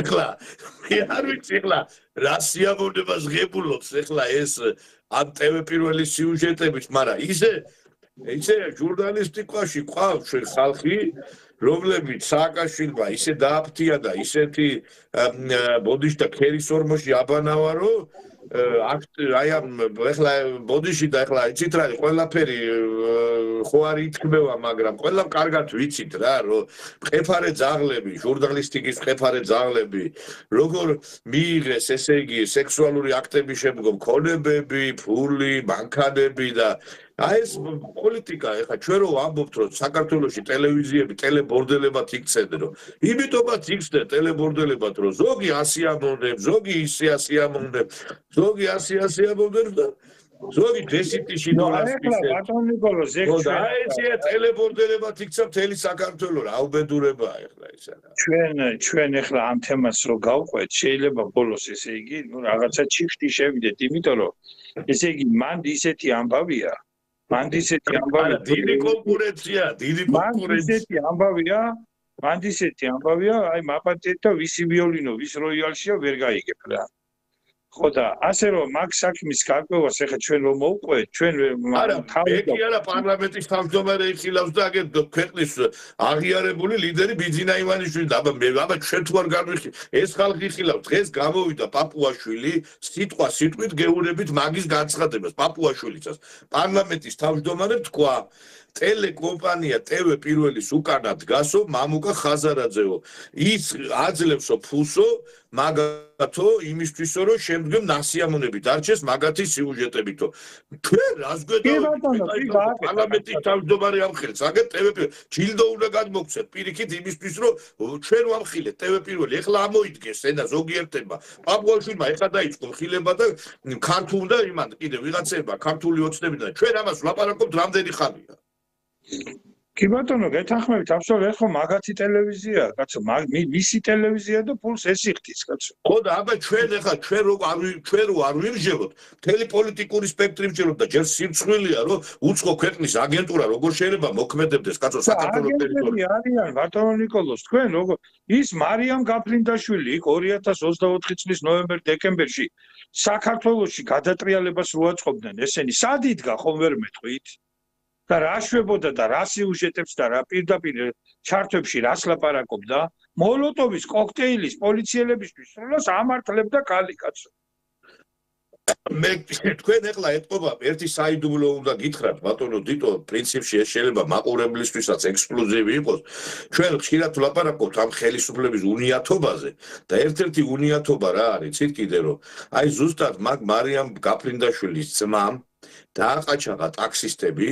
ეხლა მე არ ვიცი ეხლა რა სიამოვნებას ღებულობს ეხლა ეს ამ ტევე პირველი სიუჟეტებით მაგრამ ისე ჟურნალისტიკაში ყავს ჩვენ ხალხი რომლებიც სააკაშვილმა ისე დააფთია და ისეთი ბოდიში და ქერის ორმოში აბანავა რომ აი ამ ეხლა ბოდიში და ეხლა იცით რა ყველაფერი ხო არ ითქმევა მაგრამ ყველამ კარგად ვიცით რა რომ მყეფარე ძაღლები ჟურნალისტიკის მყეფარე ძაღლები როგორ მიიღეს ესე იგი სექსუალური აქტების შემდგომ ქონებები ფული მანქანები და აი ეს პოლიტიკა ეხლა ჩვენ რო ვამბობთ რომ საქართველოში ტელევიზიები ტელებორდელებად იქცნენ რომ იმიტომაც იქცნენ ტელებორდელებად რომ ზოგი 100 ამონდებს ზოგი 100 ამონდებს ზოგი 100 ამონდებს და ზოგი დესიტიში დოლარს მისცემს. ბატონ ნიკოლოზ, ეგ ჩვენ აი ეს ტელეპორტერებად იქცა მთელი საქართველო, რა უბედურებაა ახლა ისა რა. ჩვენ ახლა ამ თემას რო გავყვეთ, შეიძლება ბოლოს ესე იგი, ნუ რაღაცა ჩიხტი შევიდეთ, იმიტომ რომ ესე იგი მან ისეთი ამბავია, დიდი კონკურენცია, აი მაპატეთ და ვისი ვიოლინო, ვის როიალშია ვერ გაიგებ რა. ხო და ასე რომ მაგ საქმის გარკვევას ახლა ჩვენ რომ მოვყვეთ, ჩვენ თავი არა პარლამენტის თავმჯდომარე იხილავს და აგერ ქვეყნის აღიარებული ლიდერი ბიძინა ივანიშვილი და აბა ჩვენ თუ არ განვიხილავთ, ეს ხალხი იხილავს, დღეს გამოვიდა პაპუაშვილი სიტყვით გეუბნებით მაგის განცხადებას პაპუაშვილიცას. პარლამენტის თავმჯდომარემ თქვა ტელეკომპანია TV პირველის უკანა დგასო მამუკა ხაზარაძეო ის აძლევსო ფულსო მაგათო იმისთვისო რომ შემდგომ ნასიამონები დარჩეს მაგათი სიუჟეტებითო ჩვენ რას გვედავით პარლამენტის თავმჯდომარე ამხელს აგერ TV ჯილდო უნდა გადმოგცეთ პირიქით იმისთვის რომ ჩვენ ვამხილეთ TV პირველი ეხლა ამოიდგეს ენა ზოგიერთება პაპუაშვილმა ეხლა დაიწყო ხილება და ქართულ და იმან კიდე ვიღაცება ქართული ოცნებიდან ჩვენ ამას ვლაპარაკობთ რამდენი ხანია კი ბატონო, გეთანხმებით, აბსოლუტურად ხო მაგათი ტელევიზია, კაცო, მისი ტელევიზია და ფულს ეს იხდის, კაცო. ხო და აბა ჩვენ ახლა ჩვენ რო არ ვიმსჯელოთ, მთელი პოლიტიკური სპექტრი ვსჯელოთ და ჯერ სირცხვილია, რომ უცხო ქვეყნის აგენტურა როგორ შეიძლება მოქმედებდეს, კაცო, საქართველოს ტერიტორიაზე. არიან, ბატონო ნიკოლოზ, თქვენ როგორ ის მარიამ გაფრინდაშვილი იქ 2024 წლის ნოემბერ-დეკემბერში საქართველოში გადატრიალებას რო აწყობდნენ, ესენი სად იდგა ხომ ვერ მეტყვით? და რა შვებოდა და რა სიუჟეტებს და რა პირდაპირ ჩარტებში რას ლაპარაკობდა მოლოტოვის კოქტეილის პოლიციელებისთვის სრულას ამართლებდა კალი კაცო მე თქვენ ახლა ეთყობა ერთი საიდუმლო უნდა გითხრათ ბატონო დიტო პრინციპში ეს შეიძლება მაყურებლისთვისაც ექსკლუზივი იყოს ჩვენ ხშირად ვლაპარაკობთ ამ ხელისუფლების უნიათობაზე და ერთ-ერთი უნიათობა რა არის ცით კიდე რომ აი ზუსტად მაგ მარიამ გაფრინდაშვილის ძმამ დააყაჩაღა ტაქსისტები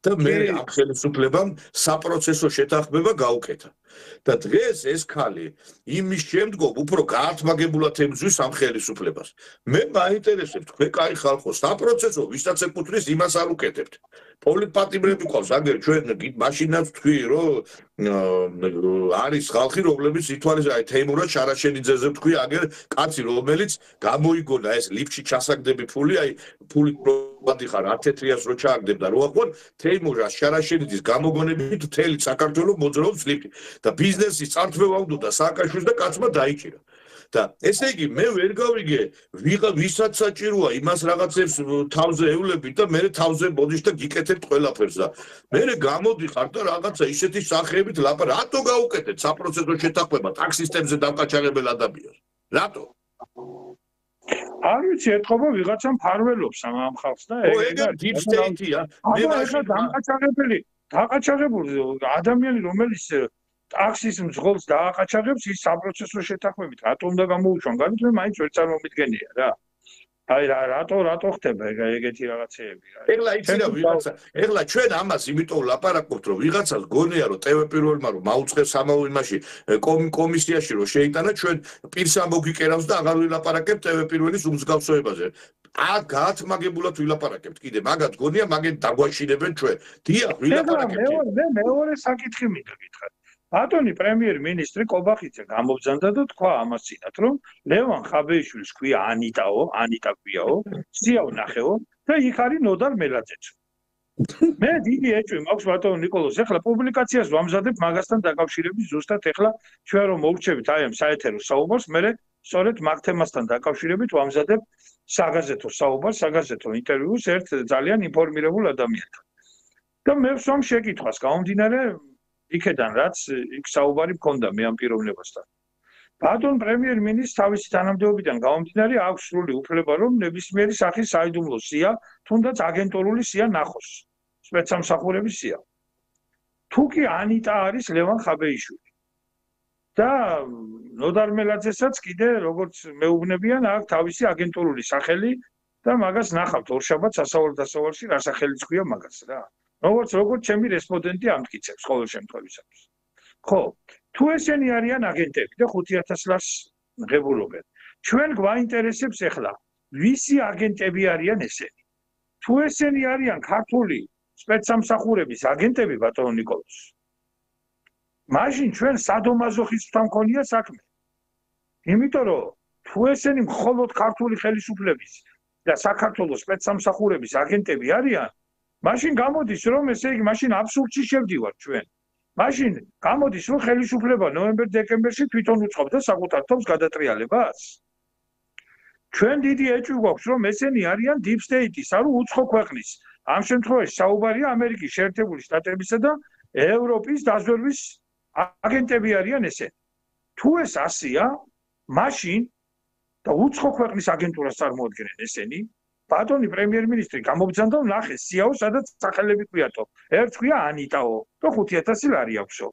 და მე ამ ხელისუფლებამ საპროცესო შეთანხმება გაუკეთა და დღეს ეს ქალი იმის შემდგომ უფრო გაათმაგებულად ემძვის ამ ხელისუფლებას მე მაინტერესებს თქვენ კაი ხალხო საპროცესო ვისაც ეკუთვნის იმას არ უკეთებთ პოლიტპატიმრები ყავს აგერ ჩვენ მაშინაც თქვი რომ არის ხალხი რომლებიც ითვალისწინებს აი თეიმურაზ შარაშენიძეზე თქვი აგერ კაცი რომელიც გამოიგონა ეს ლიფტში ჩასაგდები ფული აი ფული ვადიხარ 1000-ს რო ჩააგდებდა რო ახონ თეიმურაზ შარაშენიძის გამოგონებით მთელი საქართველოს მოძრაობს ლიფტი და ბიზნესის წართვევა უნდა სააკაშვილს და კაცმა დაიჭირა და ესე იგი მე ვერ გავიგე ვისაც საჭიროა იმას რაღაცებს თავზე ევლებით და მე თავზე მოდიშ და გიკეთებთ ყველაფერს და მე გამოდიხარ და რაღაცა ისეთი სახეებით ლაპარაკ რატო გაუკეთეთ საპროცესო შეთანხმება ტაქსისტებზე დამკაჩაღებელ ადამიანს რატო არ ვიცი ეთყობა ვიღაცამ ფარველობს ამ ხალხს და ეგ დიპ სტეიტია მე მაშინ დამკაჩაღებული ადამიანი რომელიც ტაქსის მძღოლს დააყაჩაღებს ის საპროცესო შეთანხმებით რატომ უნდა გამოუჩვან განით მე მაინც ვერ წარმომიდგენია რა აი რატო ხდება ეგეთი რაღაცეები რა ეხლა იცი რა ვიღაცა ეხლა ჩვენ ამას იმიტომ ლაპარაკობთ რომ ვიღაცას გონია რომ TV პირველმა რომ მაუწყებს ამავე იმაში კომისიაში რომ შეიტანა ჩვენ პირსა მოგიკერავს და აღარ ვილაპარაკებთ TV პირველის უმსგავსოებაზე გაათმაგებულად ვილაპარაკებთ კიდე მაგათ გონია მაგენ დაგვაშინებენ ჩვენ დიახ ვილაპარაკებთ მე მეორე საკითხი მინდა გითხრათ ბატონი პრემიერ-მინისტრი კობახიძე გამოვძანდა და თქვა ამას წინათ რომ ლევან ხაბეიშვილს ქვია ანიტა ქვიაო სიაო ნახეო და იქ არის ნოდარ მელაძეცო მე დიდი ეჭვი მაქვს ბატონ ნიკოლოზ ეხლა პუბლიკაციას ვამზადებ მაგასთან დაკავშირებით ზუსტად ეხლა ჩვენ რომ მოვრჩებით აი ამ საეთერო საუბარს მე სწორედ მაგ თემასთან დაკავშირებით ვამზადებ საგაზეთო საუბარს საგაზეთო ინტერვიუს ერთ ძალიან ინფორმირებულ ადამიანთან და მე ვსვამ შეკითხვას გამომდინარე იქედან რაც იქ საუბარი მქონდა მე ამ პიროვნებასთან. ბატონ პრემიერ-მინისტრს თავისი თანამდებობიდან გამომდინარე აქვს სრული უფლება რომ ნებისმიერი სახის საიდუმლო სია, თუნდაც აგენტურული სია ნახოს. სპეცსამსახურების სია. თუ კი ანიტა არის ლევან ხაბეიშვილი. და ნოდარ მელაძესაც კიდე როგორც მეუბნებიან აქვს თავისი აგენტურული სახელი და მაგას ნახავთ ორშაბათს სასავალ-დასავალში რა სახელიც ქვია მაგას რა. როგორც ჩემი რესპონდენტი ამტკიცებს ყოველ შემთხვევაში. ხო, თუ ესენი არიან აგენტები და 5000 ლარს ღებულობენ. ჩვენ გვაინტერესებს ახლა, ვისი აგენტები არიან ესენი? თუ ესენი არიან ქართული სპეცსამსახურების აგენტები ბატონო ნიკოლოზ მაშინ ჩვენ სადომაზოხისტთან მქონია საქმე იმიტომ რომ თუ ესენი მხოლოდ ქართული ხელისუფლების და საქართველოს სპეცსამსახურების აგენტები არიან მაშინ გამოდის რომ ესე იგი მაშინ აბსურდში შევდივართ ჩვენ მაშინ გამოდის რომ ხელისუფლება ნოემბერ-დეკემბერში თვითონ უწყობდა საკუთარ თავს გადატრიალებას ჩვენ დიდი ეჭვი გვაქვს რომ ესენი არიან deep state-ის ანუ უცხო ქვეყნის ამ შემთხვევაში საუბარია ამერიკის შეერთებული შტატებისა და ევროპის დაზვერვის აგენტები არიან ესენი თუ ეს ასია მაშინ და უცხო ქვეყნის აგენტურას წარმოადგენენ ესენი ბატონი პრემიერ-მინისტრი გამობძანდა ნახეს სიაო სადაც სახელები ქვიათო ერთ ქვია ანიტაო და 5000 ლარი აქვსო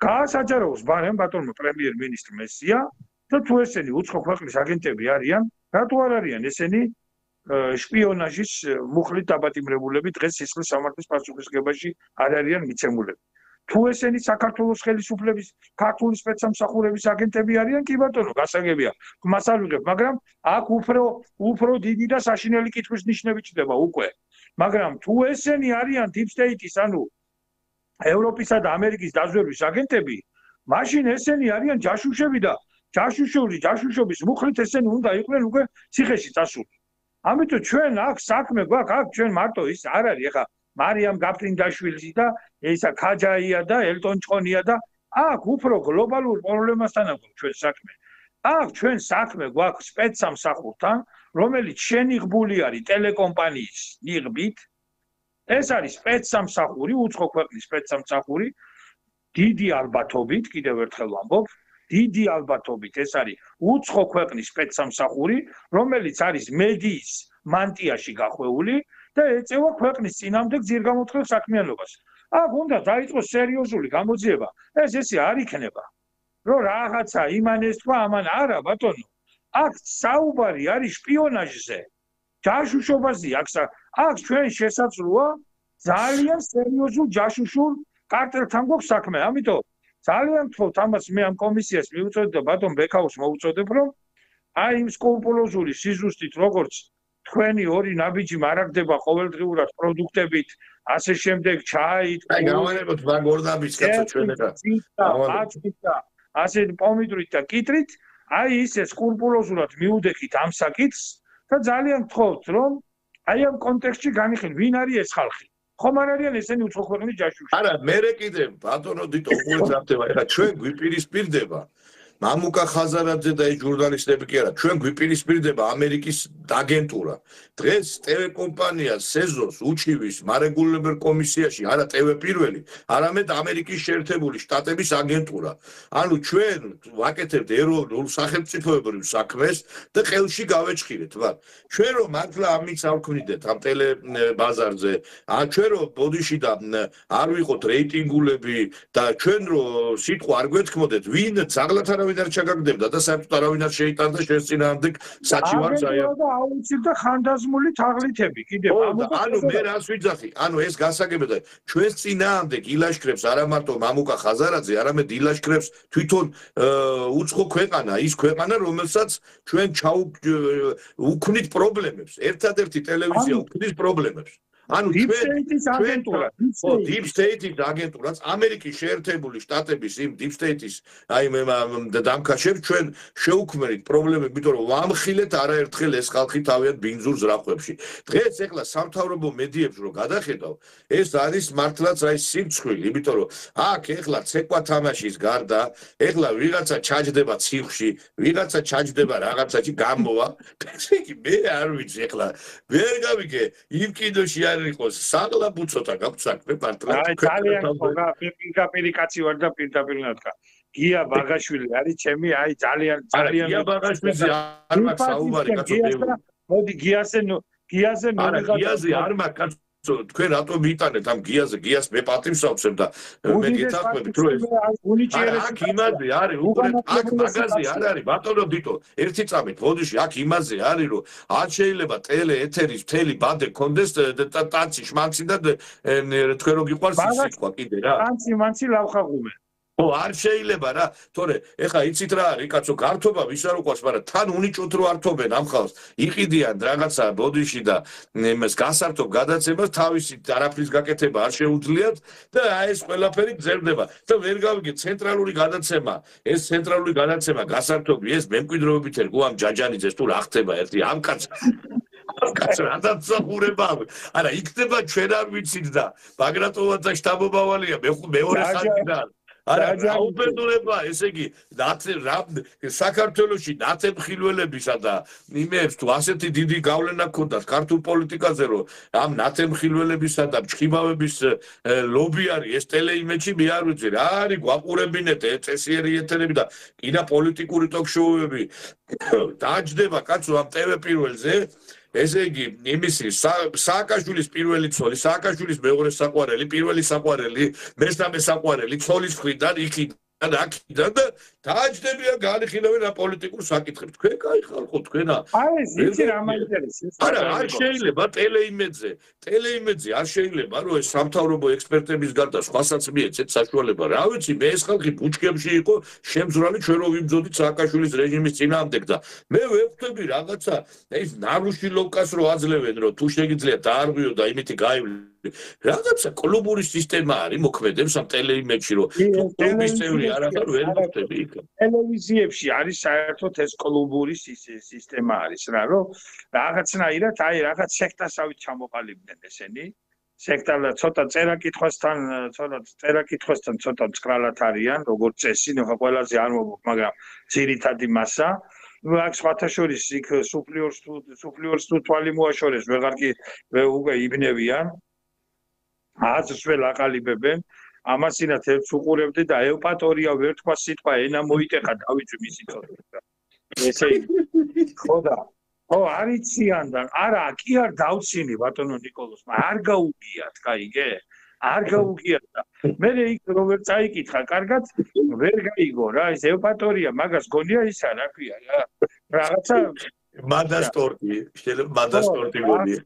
გაასაჯაროოს ბატონმა პრემიერ-მინისტრმა ესია და თუ ესენი უცხო ქვეყნის აგენტები არიან რატო არ არიან ესენი შპიონაჟის მუხლით დაბატიმრებულები დღეს სისხლის სამართლის პასუხისგებაში არ არიან მიცემულები თუ ესენი საქართველოს ხელისუფლების ქართული სპეცსამსახურების აგენტები არიან კი ბატონო გასაგებია მას არ ვიღებ მაგრამ აქ უფრო დიდი და საშინელი კითხვის ნიშნები ჩდება უკვე მაგრამ თუ ესენი არიან deep state-ის ანუ ევროპისა და ამერიკის დაზვერვის აგენტები მაშინ ესენი არიან ჯაშუშები და ჯაშუშობის მუხლით ესენი უნდა იყვნენ უკვე ციხეში წასული ამიტომ ჩვენ აქ საქმე გვაქვს აქ ჩვენ მარტო ის არ არის ახლა მარიამ გაფრინდაშვილი და ისა ქაჯაია და ელტონ ჭყონია და აქ უფრო გლობალურ პრობლემასთან აქვს ჩვენ საქმე. აქ ჩვენ საქმე გვაქვს სპეცსამსახურთან, რომელიც შენიღბული არის ტელეკომპანიის ნიღბით. ეს არის სპეცსამსახური, უცხო ქვეყნის სპეცსამსახური, დიდი ალბათობით, კიდევ ერთხელ ვამბობ, დიდი ალბათობით ეს არის უცხო ქვეყნის სპეცსამსახური, რომელიც არის მედიის მანტიაში გახვეული და ეწევა ქვეყნის წინამდე გზირგამოწყალ საქმიანობას. აქ უნდა დაიწყოს სერიოზული გამოძიება. ესე არ იქნება. რომ რაღაცა იმანეს თქვა, ამან არა ბატონო. აქ საუბარი არის შპიონაჟზე. ჯაშუშობაზე აქ ჩვენ შესაძლოა ძალიან სერიოზულ ჯაშუშურ კარტელთან გვაქვს საქმე. ამიტომ ძალიან ვთხოვთ ამას მე ამ კომისიას მივუწოდებ და ბატონ ბექაუს მოვუწოდებ რომ აი იმ სკრუპულოზული სიზუსტით როგორც თქვენი ორი ნაბიჯი მარაგდება ყოველდღიურად პროდუქტებით, ასე შემდეგ ჩაით, აი გავანებოთ მაგ ორ ნაბიჯს კაცო ჩვენებად. ასე პომიდრით და კიტრით, აი ისე სკრუპულოზულად მიუდექით ამ საკითხს და ძალიან ვთხოვთ რომ აი ამ კონტექსტში განიხილ ვინ არის ეს ხალხი. ხომ არ არიან ესენი უცხო ქვეყნის ჯაშუში? არა, მე კიდე ბატონო დიტო უყურებთ ახლა ჩვენ გვიპირისპირდება მამუკა ხაზარაძე და ეს ჟურნალისტები კი არა, ჩვენ გვიპირისპირდება ამერიკის აგენტურა. დღეს ტელეკომპანია სეზოს უჩივის მარეგულირებელ კომისიაში არა ტევ პირველი, არამედ ამერიკის შეერთებული შტატების აგენტურა. ანუ ჩვენ ვაკეთებთ ეროვნულ სახელმწიფოებრივ საქმეს და ყელში გავეჭხირეთ, ვარ. ჩვენ რომ მართლა ამის არ ვქმნიდეთ ამ ტელებაზარზე, ჩვენ რომ ბოდიში და არ ვიყოთ რეიტინგულები და ჩვენ რომ სიტყვა არ გვეთქმოდეთ, ვინ ძაღლად არავინ არ ჩაგაგდებდა და საერთოდ არავინ არ შეიტანდა შენს წინააღმდეგ საჩივარს აი და აუცილდა ხანდაზმული თაღლითები კიდევ ანუ მე რას ვიძახი ანუ ეს გასაგებია ჩვენს წინააღმდეგ ილაშქრებს არა მარტო მამუკა ხაზარაძე არამედ ილაშქრებს თვითონ უცხო ქვეყანა ის ქვეყანა რომელსაც ჩვენ უქმნით პრობლემებს ერთადერთი ტელევიზია უქმნის პრობლემებს ანუ Deep State-ის აგენტურაც ამერიკის შეერთებული შტატების იმ Deep State-ის აი დამქაშებს ჩვენ შეუქმნით პრობლემები, იმიტომ რომ ვამხილეთ არაერთხელ ეს ხალხი თავიანთ ბინძურ ზრახვებში. დღეს ეხლა სამთავრობო მედიებს რო გადახედავ, ეს არის მართლაც აი სიმწხვილი, იმიტომ რომ აქ ეხლა ცეკვა თამაშის გარდა, ეხლა ვიღაცა ჩაჯდება ციხში, ვიღაცა ჩაჯდება რაღაცაში გამოვა. ესე იგი მე არ ვიცი ეხლა ვერ გავიგე იმ კინოში იყოს საღლაბუ ცოტა გაქვს საქმე მართლა აი ძალიან ხოდა პირდაპირ კაცი ვარ და პირდაპირ ნათქა გია ბაღაშვილი არის ჩემი აი ძალიან გია ბაღაშვილზე არ მაქვს საუბარი კაცო მოდი გიაზე გიაზე არ მაქვს კაცო თქვენ რატომ მიიტანეთ ამ გიას მე პატრიოსავსებ და მე გითხრებით რომ ეს აქ იმაზე არის უყურეთ აქ მაგაზი არ არის ბატონო დიტო ერთი წამით ბოდიში აქ იმაზე არის რომ არ შეიძლება ტელე ეთერის მთელი ბადე კონდეს ტანცი შმანცი და თქვენ რო გიყვარს ის სიტყვა კიდე რა ტანცი მანცი ლავხაღუმე ო არ შეიძლება რა თორე ეხა იცით რა არის კაცო გართობა ვის არ უყვარს მაგრამ თან უნიჭოთ რო ართობენ ამ ხალხს იყიდიან რაღაცა ბოდიში და იმას გასართობ გადაცემას თავისი არაფრის გაკეთება არ შეუძლიათ და აი ეს ყველაფერი გრძელდება და ვერ გავიგე ცენტრალური გადაცემა ეს ცენტრალური გადაცემა გასართობი ეს მემკვიდრეობით ერგო ამ ჯაჯანიძეს თუ რა ხდება ერთი ამ კაცს კაცო რა დაწახურება არა იქნება ჩვენ არ ვიცით და ბაგრატოვა და შტაბობავალია მეორე ხალხიდან არა აუპერდურება ესე იგი საქართველოში ნათემხილველებისა და იმებს თუ ასეთი დიდი გავლენა ქონდათ ქართულ პოლიტიკაზე რომ ამ ნათემხილველებისა და ჩხიბავების ლობი არის ეს ტელეიმეჯი მე არ ვიცი რა არის გვაყურებინეთ წესიერი ეთერები და კიდე პოლიტიკური ტოქ-შოუები დაჯდება კაცო ამ ტევე პირველზე ესე იგი იმისი სააკაშვილის პირველი ცოლი, სააკაშვილის მეორე საყვარელი, პირველი საყვარელი, მესამე საყვარელი, ცოლის მხრიდან, იქიდან, აქედან და დააჯდებიან განიხილავენ რა პოლიტიკურ საკითხებს. თქვენ კაი ხალხო, თქვენა. აი ეს იცი რა მაინტერესებს. არა, არ შეიძლება ტელეიმეჯზე არ შეიძლება რომ ეს სამთავრობო ექსპერტების გარდა სხვასაც მიეცეთ საშუალება. რა ვიცი, მე ეს ხალხი ბუჩქებში იყო შემძვრალი ჩვენ რო ვიბრძოდით სააკაშვილის რეჟიმის წინააღმდეგ და მე ვეხვდები რაღაცა ეს ნარუშილოვკას რო აძლევენ რომ თუ შეგიძლიათ დაარღვიო და იმითი გაივლი რაღაცა კლუბური სისტემა არის მოქმედებს ამ ტელეიმეჯში რომ კლუბის წევრი არაფერ ვერ მოხდები იქ ტელევიზიებში არის საერთოდ ეს კლუბური სისტემა არის რა რომ რაღაცნაირად აი რაღაც სექტასავით ჩამოყალიბდნენ ესენი სექტალა ცოტა წერა-კითხვასთან ცოტა მწყრალად არიან როგორც წესი ნახა ყველაზე არ მოგ მაგრამ ძირითადი მასა აქ სხვათა შორის იქ სუფლიორს თუ თვალი მოაშორეს ვეღარ კი უკვე იბნევიან აზრს ვერ აყალიბებენ ამასინათ ერთს უყურებდი და ევპატორია ვერ თქვა სიტყვა ენა მოიტეხა დავიძვი მისი წოდება ესე იგი ხოდა ო არიციან და არა კი არ დავცინი ბატონო ნიკოლოს არ გაუგიათ კაიგე არ გაუგიათ და მე იქ რომ ვერ წაიკითხა კარგად ვერ გაიგო რა ეს ევპატორია მაგას გონია ისა რა ქვია რა რაღაცა მადასტორტი შეიძლება მადასტორტი გონია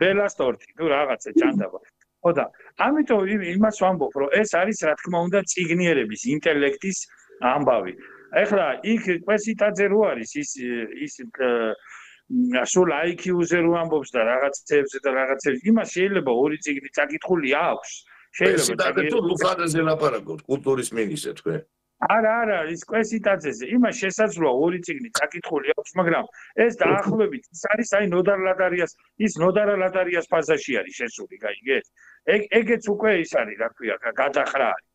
ბელასტორტი თუ რაღაცა ჭანდაბა ხოდა ამიტომ იმას ვამბობ რომ ეს არის რა თქმა უნდა ციგნიერების ინტელექტის ამბავი ეხლა იქ კვესიტაძე რო არის ის სულ IQ-ზე რო ამბობს და რაღაცებზე და რაღაცებზე იმას შეიძლება ორი ციგნი წაკითხული აქვს შეიძლება თუ ლუხანაზე ლაპარაკობთ კულტურის მინისტრზე თქვენ არა ის კვესიტაძეზე იმას შესაძლოა ორი ციგნი წაკითხული აქვს მაგრამ ეს დაახლოებით ის არის აი ნოდარა ლატარიას ფაზაში არის შესული გაიგე ეგეც უკვე ის არის რა ქვია გადახრა არის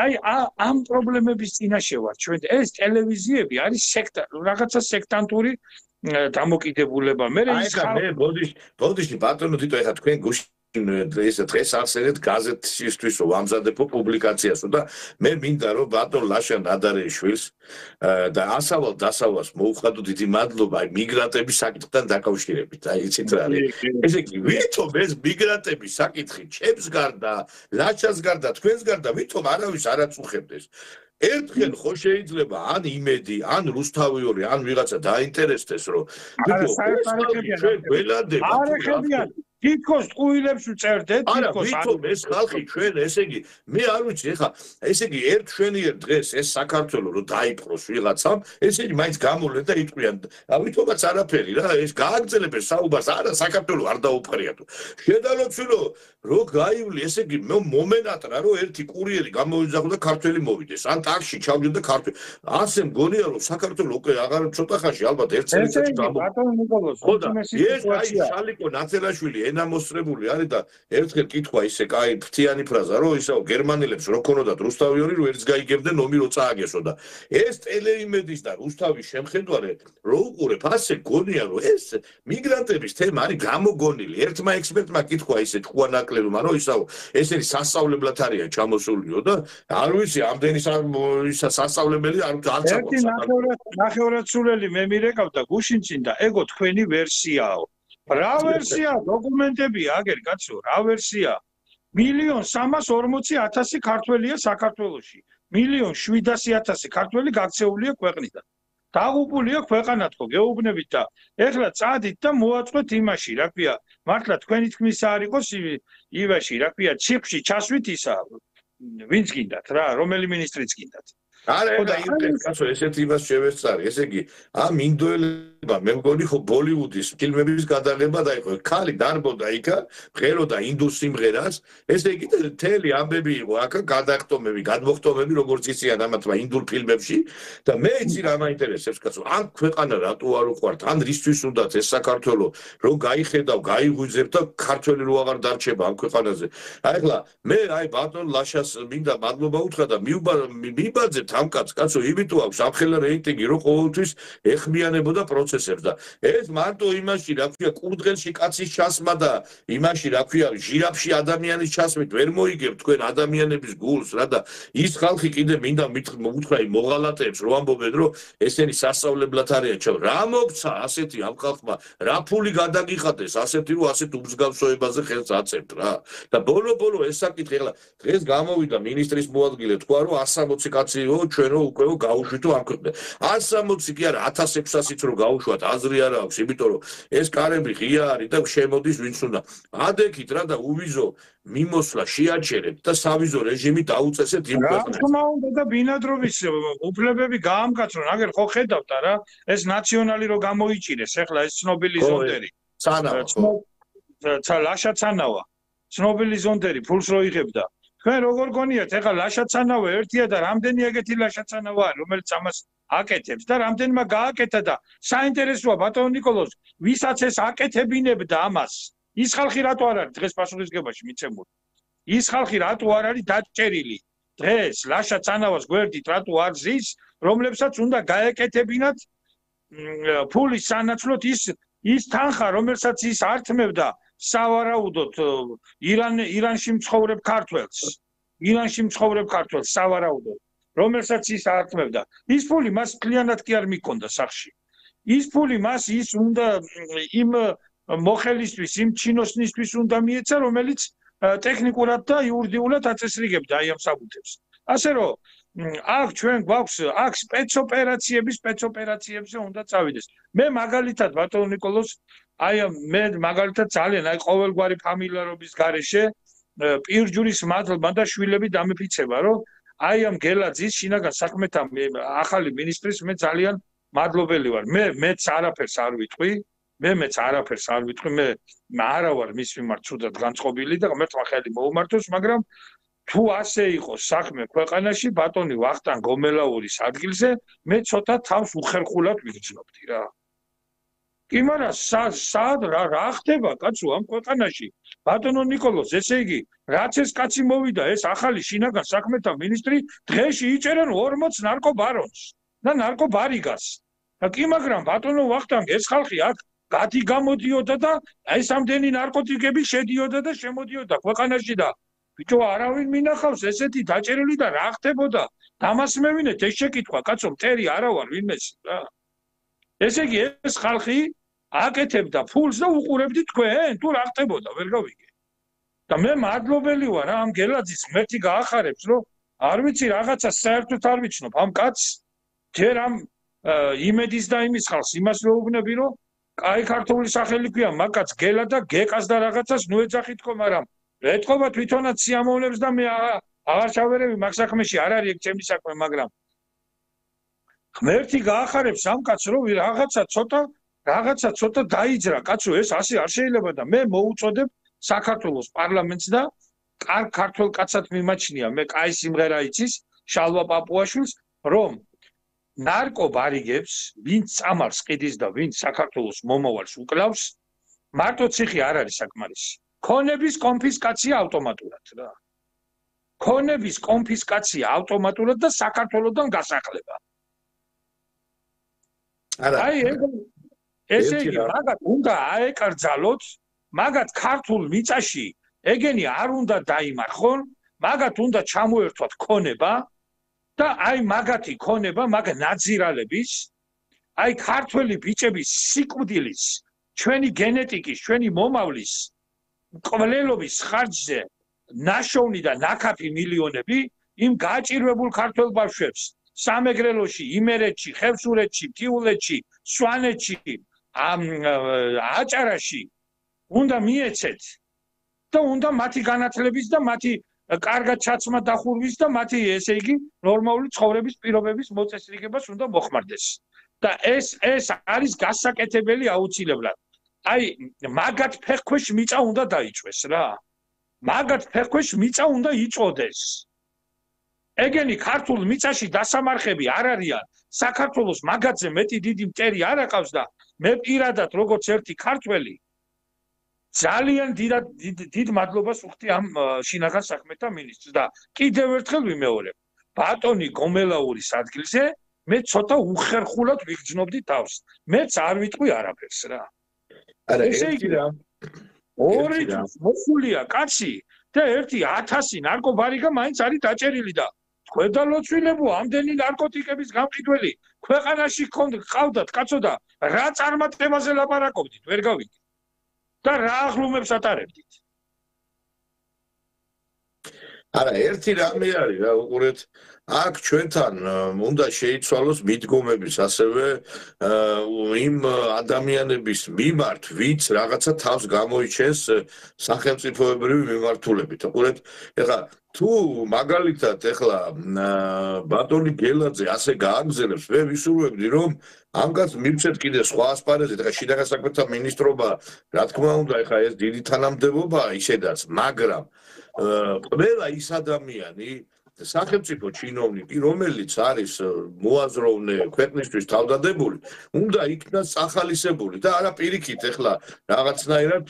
აი ამ პრობლემების წინაშე ვარ ჩვენ ეს ტელევიზიები არის რაღაცა სექტანტური დამოკიდებულება მე ის ბოდიში ბატონო თვითონ ეხა თქვენ გუში ეს დღეს ახსენეთ გაზეთისთვის რომ ამზადებო პუბლიკაციასო და მე მინდა რომ ბატონ ლაშა ნადარეიშვილს და დასავალს მოუხადო დიდი მადლობა აი მიგრანტების საკითხთან დაკავშირებით აი იცით რა არის ესე იგი ვითომ ეს მიგრანტების საკითხი ჩემს გარდა ლაშას გარდა თქვენს გარდა ვითომ არავის არ აწუხებდეს ერთხელ ხო შეიძლება ან იმედი ან რუსთავიორი ან ვიღაცა დაინტერესდეს რომ არახებიან თითქოს ტყუილებს უწერდეთ თითქოს ვითომ ეს ხალხი ჩვენ ესე იგი მე არ ვიცი ეხა ესე იგი ერთ შვენიერ დღეს ეს საქართველო რომ დაიპყროს ვიღაცამ ესე იგი მაინც გამოვლენ და იტყვიან ვითომაც არაფერი რა ეს გააგრძელებენ საუბარს არა საქართველო არ დაუფარია თუ შედალოცვილო რო გაივლი ესე იგი მომენატრა რომ ერთი კურიერი გამოვიძახო და ქართველი მოვიდეს ან ტაქსში ჩავდიოდა ქართველი ასე მგონია რომ საქართველო უკვე აღარ ცოტა ხანში ალბათ ერთ წელიწადში ხოდა ეს აი შალიკო ნაცელაშვილი ენამოსწრებული არის და ერთხელ კითხვა ისე კაი ფრთიანი ფრაზა რომ ისაო გერმანელებს რო ქონოდათ რუსთავიორი რო ერთს გაიგებდნენ ომი რო წააგესო და ეს ტელეიმედის და რუსთავის შემხედვარე რო უყურებ ასე გონია რომ ეს მიგრანტების თემა არის გამოგონილი ერთმა ექსპერტმა კითხვა ისე ჭუანაკლებმა რომ ისაო ესენი სასწავლებლად არიან ჩამოსულიო და არ ვიცი ამდენი სასწავლებელი არ ერთი ნახევრადსულელი მე მირეკავდა გუშინწინ და ეგო თქვენი ვერსიაო რა ვერსია დოკუმენტებია აგერ კაცო რა ვერსია 1,340,000 ქართველია საქართველოში 1,700,000 ქართველი გაქცეულია ქვეყნიდან დაღუპულია ქვეყანად ხო გეუბნებით და ეხლა წადით და მოაწყვეთ იმაში რა ქვია მართლა თქვენი თქმისა არ იყოს ივაში რა ქვია ციფრში ჩასვით ისა ვინც გინდათ რა, რომელი მინისტრიც გინდათ. არა, კაცო, ესეთი იმას შევეცარი, ესე იგი, ამ ინდოელებმა მე მგონი ხო ბოლივუდის ფილმების გადაღება დაიყო. ქალი დარბოდა იქა, მღეროდა ინდუს სიმღერას, ესე იგი მთელი ამბები იყო აქა გადახტომები, გადმოხტომები, როგორც იციან ამათმა ინდურ ფილმებში და მე იცი რა მაინტერესებს კაცო, ამ ქვეყანა რატო არ უყვართ, ან რისთვის უნდათ ეს საქართველო, რომ გაიხედავ, გაიღვიძებ და ქართველი რო აღარ დარჩება ამ ქვეყანაზე. აი ახლა მე აი ბატონ ლაშას მინდა მადლობა უთხრა და მიბაძებ ამ კაცო, იმიტომ აქვს ამხელა რეიტინგი, რომ ყოველთვის ეხმიანებოდა პროცესებს და ეს მარტო იმაში, რა ქვია, კურდღელში კაცის ჩასმა და იმაში, რა ქვია, ჟირაფში ადამიანის ჩასმით ვერ მოიგებ თქვენ ადამიანების გულს რა და ის ხალხი კიდე მინდა უთხრა იმ მოღალატეებს, რომ ამბობენ, რომ ესენი სასწავლებლად არიან ჩავ. რა მოგცა ასეთი ამ ხალხმა, რა ფული გადაგიხადეს ასეთი, რომ ასეთ უბსგავსოებაზე ხელს აწევთ რა. და ბოლო ეს საკითხი ახლა დღეს გამოვიდა მინისტრის მოადგილე თქვა, რომ 160 კაციო ჩვენ რო უკვე გაუშვითო ამ ქვეყნად 160 კი არა 1600-ით რო გაუშვათ აზრი არ აქვს იმიტომ რომ ეს კარები ღია არის და შემოდის ვინც უნდა ადექით რა და უვიზო მიმოსვლა შეაჩერებთ და სავიზო რეჟიმი დაუწესეთ იმ ქვეყნებს. რა თქმა უნდა და ბინადრობის უფლებები გაამკაცრონ, აგერ ხო ხედავთ რა, ეს ნაციონალი რო გამოიჭირეს, ეხლა ეს ცნობილი ზონდერი. ლაშაცანავა. ცნობილი ზონდერი ფულს რო იღებდა. თქვენ როგორ გონიათ, ეხლა ლაშაცანავა ერთია და რამდენი ეგეთი ლაშაცანავა არის, რომელიც ამას აკეთებს და რამდენმა გააკეთა და საინტერესოა ბატონ ნიკოლოზ, ვისაც ეს აკეთებინებდა ამას, ის ხალხი რატო არ არის დღეს პასუხისგებაში მიცემული? ის ხალხი რატო არ არის დაჭერილი? დღეს ლაშაცანავას გვერდით რატო არ ზის, რომლებსაც უნდა გაეკეთებინათ ფულის სანაცვლოდ ის თანხა, რომელსაც ის ართმევდა სავარაუდოდ ირანში მცხოვრებ ქართველს. ირანში მცხოვრებ ქართველს სავარაუდოდ, რომელსაც ის ართმევდა. ის ფული მას მთლიანად კი არ მიქონდა სახში. ის ფული მას ის უნდა იმ მოხელისთვის, იმ ჩინოსნისთვის უნდა მიეცა, რომელიც ტექნიკურად და იურიდიულად აწესრიგებდა აი ამ საბუთებს. ასე რომ აქ ჩვენ გვაქვს აქ სპეცოპერაციებზე უნდა წავიდეს. მე მაგალითად ბატონ ნიკოლოზ აი მე მაგალითად ძალიან აი ყოველგვარი ფამილიარობის გარეშე პირჯურის მადლობა და შვილები დამეფიცება, რომ აი ამ გელაძის შინაგან საქმეთა ახალი მინისტრის მე ძალიან მადლობელი ვარ. მეც არაფერს არ ვიტყვი, მეც არაფერს არ ვიტყვი, მე არა ვარ მის მიმართ ცუდად განწყობილი და ღმერთმა ხელი მოუმართოს, მაგრამ თუ ასე იყოს საქმე ქვეყანაში, ბატონი ვახტანგ გომელაურის ადგილზე, მე ცოტა თავს უხერხულად ვიგრძნობდი რა. კი მაგრამ სად რა ხდება კაცო ამ ქვეყანაში? ბატონო ნიკოლოზ, ესე იგი, რაც ეს კაცი მოვიდა, ეს ახალი შინაგან საქმეთა მინისტრი, დღეში იჭერენ 40 ნარკობარონს და ნარკობარიგას. და კი მაგრამ ბატონო ვახტანგ, ეს ხალხი აქ გადი გამოდიოდა და ეს ამდენი ნარკოტიკები შედიოდა და შემოდიოდა ქვეყანაში და ბიჭო არავინ მინახავს ესეთი დაჭერილი და რა ხდებოდა? დამას მევინეთ ეს შეკითხვა, კაცო, მტერი არა ვარ ვინმეს რა. ესე იგი ეს ხალხი აკეთებდა ფულს და უყურებდი თქვენ, თუ რა ხდებოდა, ვერ გავიგე. და მე მადლობელი ვარ ამ გელაძის ღმერთი გაახარებს, რომ არ ვიცი რაღაცა საერთოდ არ ვიცნობ ამ კაცს, ჯერ ამ იმედის და იმის ხალხს იმას ვეუბნები, რომ კაი ქართული სახელი ქვია მაგაც გელა და გეკას და რაღაცას ნუ ეძახით ხო, მაგრამ ეთქობა თვითონაც სიამოვნებს და მე აღარ ჩავერევი მაგ საქმეში, არ არის ეგ ჩემი საქმე, მაგრამ ღმერთი გაახარებს ამ კაცს, რომ რაღაცა ცოტა დაიძრა, კაცო, ეს ასე არ შეიძლება და მე მოუწოდებ საქართველოს პარლამენტს და ქართულ კაცად მიმაჩნია, მე კაი სიმღერა იცის, შალვა პაპუაშვილს, რომ ნარკობარიგებს, ვინც წამალს ყიდის და ვინც საქართველოს მომავალს უკლავს, მარტო ციხე არ არის საკმარისი. ქონების კონფისკაცია ავტომატურად რა. ქონების კონფისკაცია ავტომატურად და საქართველოსთან გასახლება. აი ესე იგი, მაგათ უნდა აეკრძალოთ, მაგათ ქართულ მიწაში ეგენი არ უნდა დაიმარხონ, მაგათ უნდა ჩამოერთვათ ქონება და აი მაგათი ქონება, მაგ ნაძირალების, აი ქართველი ბიჭების სიკვდილის, ჩვენი გენეტიკის, ჩვენი მომავლის კვლელობის ხარჯზე ნაშოვნი და ნაკაფი მილიონები იმ გაჭირვებულ ქართველ ბავშვებს სამეგრელოში, იმერეთში, ხევსურეთში, მთიულეთში, სვანეთში, აჭარაში უნდა მიეცეთ და უნდა მათი განათლების და მათი კარგად ჩაცმა დახურვის და მათი ესე იგი ნორმალური ცხოვრების პირობების მოწესრიგებას უნდა მოხმარდეს. და ეს არის გასაკეთებელი აუცილებლად. აი, მაგათ ფეხქვეშ მიწა უნდა დაიჭვეს რა. მაგათ ფეხქვეშ მიწა უნდა იწოდეს. ეგენი ქართულ მიწაში დასამარხები არ არიან. საქართველოს მაგათზე მეტი დიდი მტერი არ აყავს და მე პირადად როგორც ერთი ქართველი ძალიან დიდ მადლობას ვუხდი ამ შინაგან საქმეთა მინისტრს და კიდევ ერთხელ ვიმეორებ. ბატონი გომელაურის ადგილზე მე ცოტა უხერხულად ვიგრძნობდი თავს. მეც არ ვიტყვი არაფერს რა. არა, ერთი რა. ორი მოსულია კაცი და 1000 ნარკობარიგა მაინც არის დაჭერილი და ქვედა ლოცვილებო ამდენი ნარკოტიკების გამყიდველი ქვეყანაში გყავდათ კაცო და რა წარმატებაზე ლაპარაკობდით ვერ გავიგე და რა აღლუმებს ატარებდით. არა, ერთი რამე არის რა, უყურეთ, აქ ჩვენთან უნდა შეიცვალოს მიდგომების ასევე იმ ადამიანების მიმართ, ვინც რაღაცა თავს გამოიჩენს სახელმწიფოებრივი მიმართულებით. უყურეთ, ეხლა თუ მაგალითად ეხლა ბატონი გელაძე ასე გააგზელებს, მე ვისურვებდი რომ ამ კაცს მივცეთ კიდე სხვა ასპარეზით, ეხლა შინაგან საქმეთა მინისტრობა, რა თქმა უნდა, ეხლა ეს დიდი თანამდებობაა ისედაც, მაგრამ ყველა ის ადამიანი სახელმწიფო ჩინოვნიკი, რომელიც არის მოაზროვნე ქვეყნისთვის თავდადებული, უნდა იქნას სახალისებული და არა პირიქით ეხლა რაღაცნაირად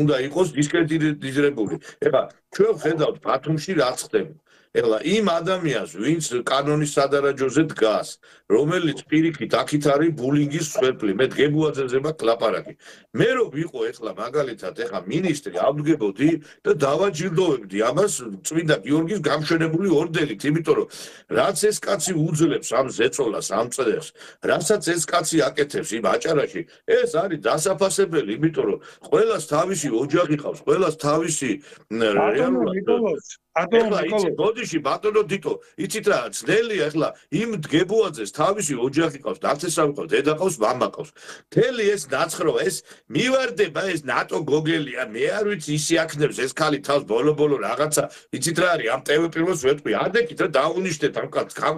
უნდა იყოს დისკრედიტირებული. ეხლა ჩვენ ხედავთ ბათუმში რა ხდება. ეხლა იმ ადამიანს, ვინც კანონის სადარაჯოზე დგას, რომელიც პირიქით აქით არის ბულინგის სვეტლი, მე დგებუაძეზე მაქვს ლაპარაკი. მე რო ვიყო ეხლა მაგალითად ეხლა მინისტრი ავდგებოდი და დავაჯილდოვებდი ამას წმინდა გიორგის გამშვენებული ორდენით, იმიტომ რომ რაც ეს კაცი უძლებს ამ ზეწოლას, ამ წელს, რასაც ეს კაცი აკეთებს იმ აჭარაში, ეს არის დასაფასებელი, იმიტომ რომ ყველას თავისი ოჯახი ყავს, ყველას თავისი რეალურად ეხლა იცით ბოდიში ბატონო დიტო იცით რა ძნელია ეხლა იმ დგებუაძეს თავისი ოჯახი ყავს დაცესავი ყავს დედა ყავს მამა ყავს მთელი ეს ნაცხრობა ეს მივარდება ეს ნატო გოგელია მე არ ვიცი ისი აქნებს ეს ქალი თავს ბოლო რაღაცა იცით რა არის ამ ტევ პირველს ვეტყვი ადეკით რა დაუნიშნეთ ამ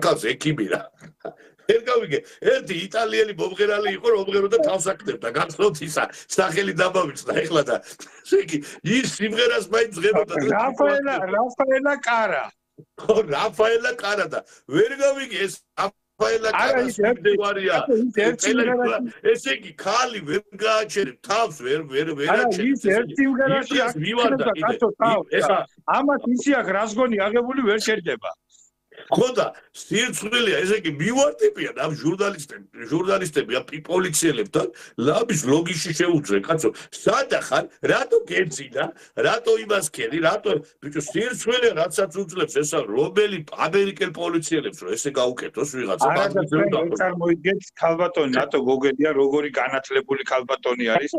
კაცს ექიმი რა ვერ გავიგე ერთი იტალიელი მომღერალი იყო რომღეროდა თავს აკდებდა გახსოვთ ისა სახელი დამავიწყდა ეხლა და შეგი ის სიმღერას მაინც ღებოდა რაფაელა კარა ხო რაფაელა კარა და ვერ გავიგე ეს რაფაელა კარა სიმღერია ესე იგი ქალი ვერ გააჩერებ თავს ვერ აჩერებ ის ერთ სიმღერაში მივარდა ეხლა ამას ისი აქ რაზგონი აღებული ვერ შერდება ხო და სირცხვილია ესე იგი მივარტებიან ამ ჟურნალისტები ამ პოლიციელებთან ლაბის ლოგიში შეუძრე კაცო სადა ხარ რატო გეძინა რატო იმას ქედი რატო ბიჭო სირცხვილია რაცაც უძლებს ესა რომელი ამერიკელ პოლიციელებს რომ ესე გაუკეთოს ვიღაცა მაგაზე წარმოიდგენთ ქალბატონი ნატო გოგელია როგორი განათლებული ქალბატონი არის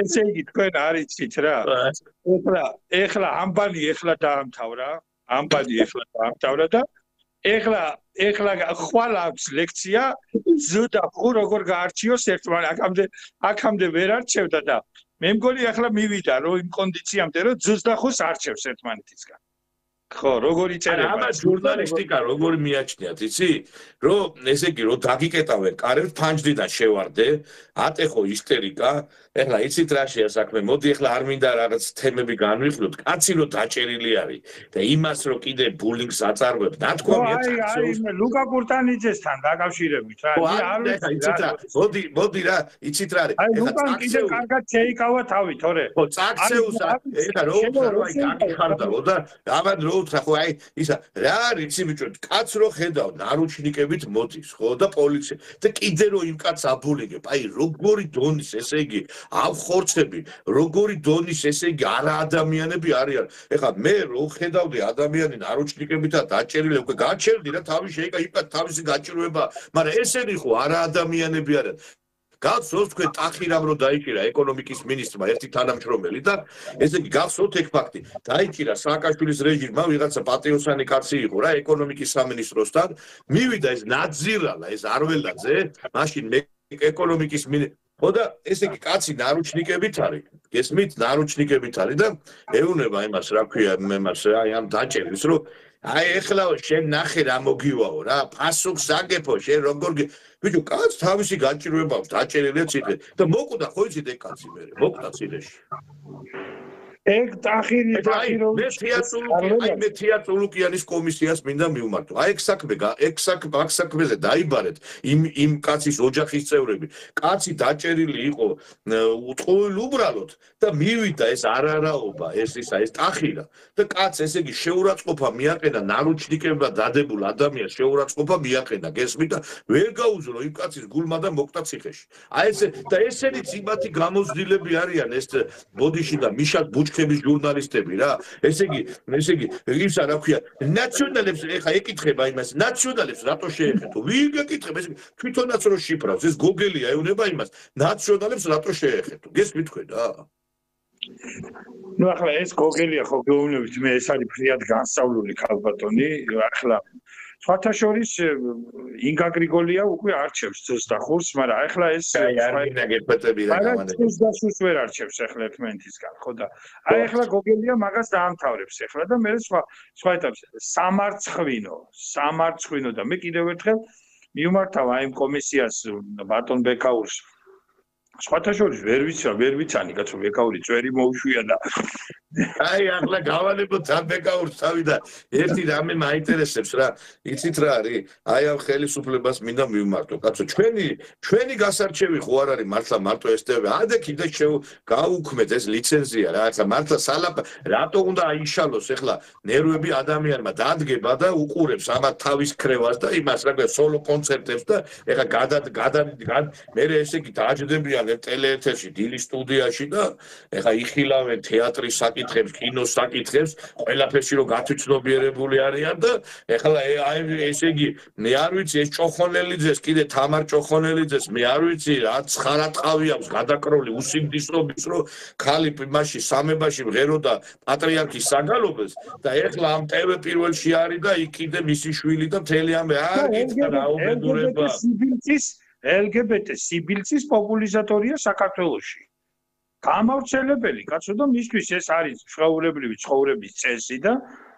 ესე იგი თქვენ არიცით რა ეხლა ამბანი ეხლა დაამთავრა და ეხლა ხვალ აქვს ლექცია ზუდა ხუ როგორ გაარჩიოს ერთმანეთს აქამდე ვერ არჩევდა და მე მგონი ეხლა მივიდა რომ იმ კონდიციამდე რომ ზუდა ხუს არჩევს ერთმანეთისგან ხო როგორი წერება ამას ჟურნალისტიკა როგორი მიაჩნიათ იცი რომ ესე იგი რომ დაგიკეტავენ კარებს ფანჯდიდან შევარდე ატეხო ისტერიკა ეხლა იცით რა შეა საქმე მოდი ეხლა არ მინდა რაღაც თემები განვიხილოთ კაცი რომ დაჭერილი არის და იმას რომ კიდე ბულინგს აწარმოებს ნათქვამია აი ლუკა კურტანიძესთან დაკავშირებით რა არ ვიცი რა მოდი რა იცით რა არის ეხლა კიდე კარგად შეიკავა თავი თორე ხო წაქცეუს ეხლა რო აი გაკიხარდაო და ამან რო უთხრა ხო აი ისა რა არის იცი ბიჭო კაც რო ხედავ ნარუჩნიკებით მოდის ხო და პოლიცია და კიდე რო იმ კაცს აბულინგებ აი როგორი დონის ესე იგი ავხორცები როგორი დონის ესე იგი არა ადამიანები არიან ეხლა მე რო ხედავდი ადამიანი ნარუჩნიკებითა დაჭერილი უკვე გაჩერდი რა თავი შეიკა თავისი გაჭირვება მაგრამ ესენი ხო არა ადამიანები არიან გახსოვთ თქვენ ტახირამ რო დაიჭირა ეკონომიკის მინისტრმა ერთი თანამშრომელი და ესე იგი გახსოვთ ეგ ფაქტი დაიჭირა სააკაშვილის რეჟიმმა ვიღაცა პატიოსანი კაცი იყო რა ეკონომიკის სამინისტროსთან მივიდა ეს ნაძირალა ეს არველაძე მაშინ ეკონომიკის ხო და ესე იგი კაცი ნარუჩნიკებით არის გესმით ნარუჩნიკებით არის და ეუნება იმას რა ქვია იმას აი ამ დაჭერილს რომ აი ეხლა შენ ნახე რა მოგივაო რა პასუხს აგებო შენ როგორ ბიჭო კაც თავისი გაჭირვება აქვს დაჭერილია ციხე და მოკვდა ხო იცით ეგ კაცი მე მოკვდა ციხეში ეგ ტახირი მე თეატრულუკიანის კომისიას მინდა მივმართო აი ეგ საქმეზე დაიბარეთ იმ კაცის ოჯახის წევრები კაცი დაჭერილი იყო უწყოილ უბრალოდ და მივიდა ეს არარაობა ეს ტახირა და კაც ესე იგი შეურაცხყოფა მიაყენა ნარუჩნიკებმა დადებულ ადამიანს შეურაცხყოფა მიაყენა გესმით და ვერ გაუძლო იმ კაცის გულმა და მოკვდა ციხეში აი ეს და ესენიც იმათი გამოცდილები არიან ეს ბოდიში და მიშა ბუჩქების ჟურნალისტები რა ესე იგი ისა რა ქვია ნაციონალებს ეხა ეკითხება იმას ნაციონალებს რატო შეეხეთო ვინ ეკითხება ეს თვითონაც რო შიფრავს ეს გოგელია ეუნება იმას ნაციონალებს რატო შეეხეთო გესმით თქვენ რა ნუ ახლა ეს გოგელია ხო გეუბნებით მე ეს არის ფრიად განსწავლული ქალბატონი ახლა სხვათა შორის ინგა გრიგოლია უკვე არჩევს ზუსტახურს მაგრამ ახლა ეს ზუსტახურს ვერ არჩევს ახლა ერთმანეთისგან ხო და აი ახლა გოგელია მაგას დაამთავრებს ახლა და მე სხვა ეტაპს სამარცხვინო და მე კიდევ ერთხელ მივმართავ აი იმ კომისიას ბატონ ბეკაურს სხვათა შორის ვერ ვიცანი კაცო ბეკაური წვერი მოუშვია და აი ახლა გავალებოთ ამ ბეკაურს თავი და ერთი რამე მაინტერესებს რა იცით რა არის აი ამ ხელისუფლებას მინდა მივმართო კაცო ჩვენი გასარჩევი ხო არ არის მართლა მარტო ესტები ადე კიდე გაუქმეთ ეს ლიცენზია რა ახლა მართლა რატო უნდა აიშალოს ახლა ნერვები ადამიანმა დადგება და უყურებს ამათ თავის ქრევას და იმას რა ქვია სოლო კონცერტებს და ახლა მე ესე იგი დააჯდებიან ტელეეთერში დილის სტუდიაში და ახლა იხილავენ თეატრის საკითხებს, კინოს საკითხებს, ყველაფერში რომ გათვითცნობიერებული არიან და ახლა აი ესე იგი მე არ ვიცი ეს ჭოხონელიძეს კიდე თამარ ჭოხონელიძეს მე არ ვიცი რა ცხარატყავი აქვს გადაკრული უსინდისრობის რომ ხალი იმაში სამებაში მღეროდა პატრიარქის საგალობელს და ახლა ამ ტევე პირველში არის და იქ კიდე მისი შვილი და მთელი ამე არ გითხრა რა უბედურება LGBT სიბილცის პოპულიზატორია საქართველოში. გამავრცელებელი კაცო და მისთვის ეს არის ჩვეულებრივი ცხოვრების წესი და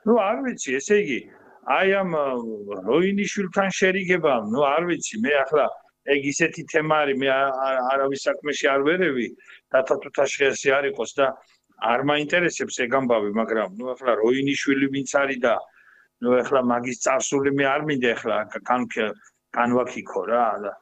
ნუ არ ვიცი ესე იგი აი ამ როინიშვილთან შერიგება ნუ არ ვიცი მე ახლა ეგ ისეთი თემა არის მე არავის საქმეში არ ვერევი დათათუთაშხიასი არ იყოს და არ მაინტერესებს ეგ ამბავი მაგრამ ნუ ახლა როინიშვილი ვინც არის და ნუ ახლა მაგის წარსული მე არ მინდა ახლა განვაქიქო რა და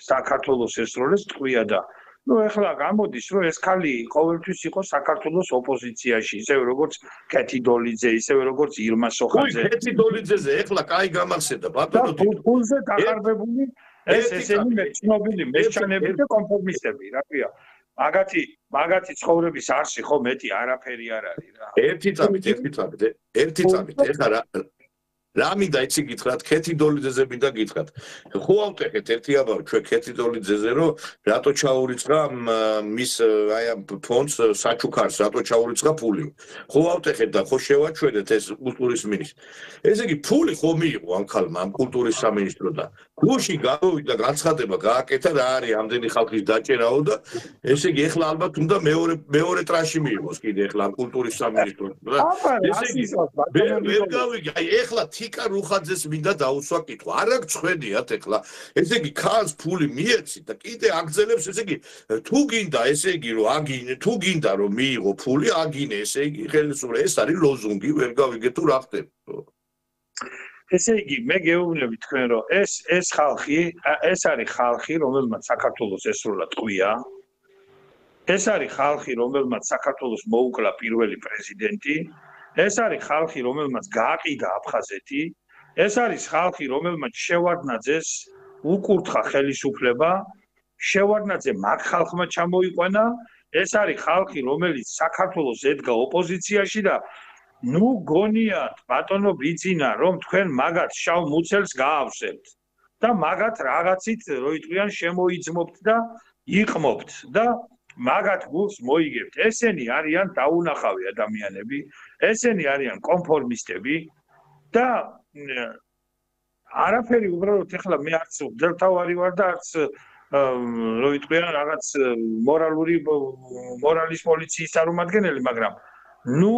საქართველოს ესროლეს ტყვია და ნუ ეხლა გამოდის რომ ეს ხალი ყოველთვის იყო საქართველოს ოპოზიციაში ისე როგორც კეთი დოლიძე ისე როგორც ირმა სოხაძე კეთი დოლიძეზე ეხლა კაი გამახსენდა ბატონო ფულზე დაკარბებული ესენი მეცნობილი მესჩანები და კონფორმისტები რა ქვია მაგათი ცხოვრების არსი ხო მეტი არაფერი არ არის რა ერთი წამით ეხლა რა მინდა იცი გითხრათ კეთი დოლიძეზე მინდა გითხრათ ხო ავტეხეთ ერთი ამბავი ჩვენ კეთი დოლიძეზე რომ რატო ჩაურიცხა მის აი ამ ფონდს საჩუქარს რატო ჩაურიცხა ფული ხო ავტეხეთ და ხო შევაჩვენეთ ეს კულტურის მინისტრი ესე იგი ფული ხო მიიღო ამ ხალმა ამ კულტურის სამინისტროდან გუში გავიდა განცხადება გააკეთა რა არის ამდენი ხალხის დაჭერაო და ესე იგი ეხლა ალბათ უნდა მეორე ტრაში მიიღოს კიდე ეხლა კულტურის სამინისტროდან ესე იგი ვერ გავიგე აი ეხლა თიკა რუხაძეს მინდა დაუსვა კითხვა არ აქვს ხვედიათ ეხლა ესე იგი ქალს ფული მიეცით და კიდე აგზელებს ესე იგი თუ გინდა ესე იგი რომ აგინე თუ გინდა რომ მიიღო ფული აგინე ესე იგი ხელისუფლება ეს არის ლოზუნგი ვერ გავიგე თუ რა ხდება ესე იგი მე გეუბნები თქვენ რომ ეს ხალხი ეს არის ხალხი რომელმაც საქართველოს ესროლა ტყვია ეს არის ხალხი რომელმაც საქართველოს მოუკლა პირველი პრეზიდენტი ეს არის ხალხი რომელმაც გააყიდა აფხაზეთი ეს არის ხალხი რომელმაც შევარდნაძეს უკურთხა ხელისუფლება შევარდნაძე მაგ ხალხმა ჩამოიყვანა ეს არის ხალხი რომელიც საქართველოს ედგა ოპოზიციაში და ნუ გონიათ ბატონო ბიძინა რომ თქვენ მაგათ შავ მუცელს გაავსებთ და მაგათ რაღაცით როიტყვიან შემოიძმობთ და იყმობთ და მაგათ გულს მოიგებთ ესენი არიან დაუნახავი ადამიანები ესენი არიან კონფორმისტები და არაფერი უბრალოდ ეხლა მე არც მძელთავარი ვარ და არც რო ვიტყვიან რაღაც მორალის პოლიციის წარმომადგენელი, მაგრამ ნუ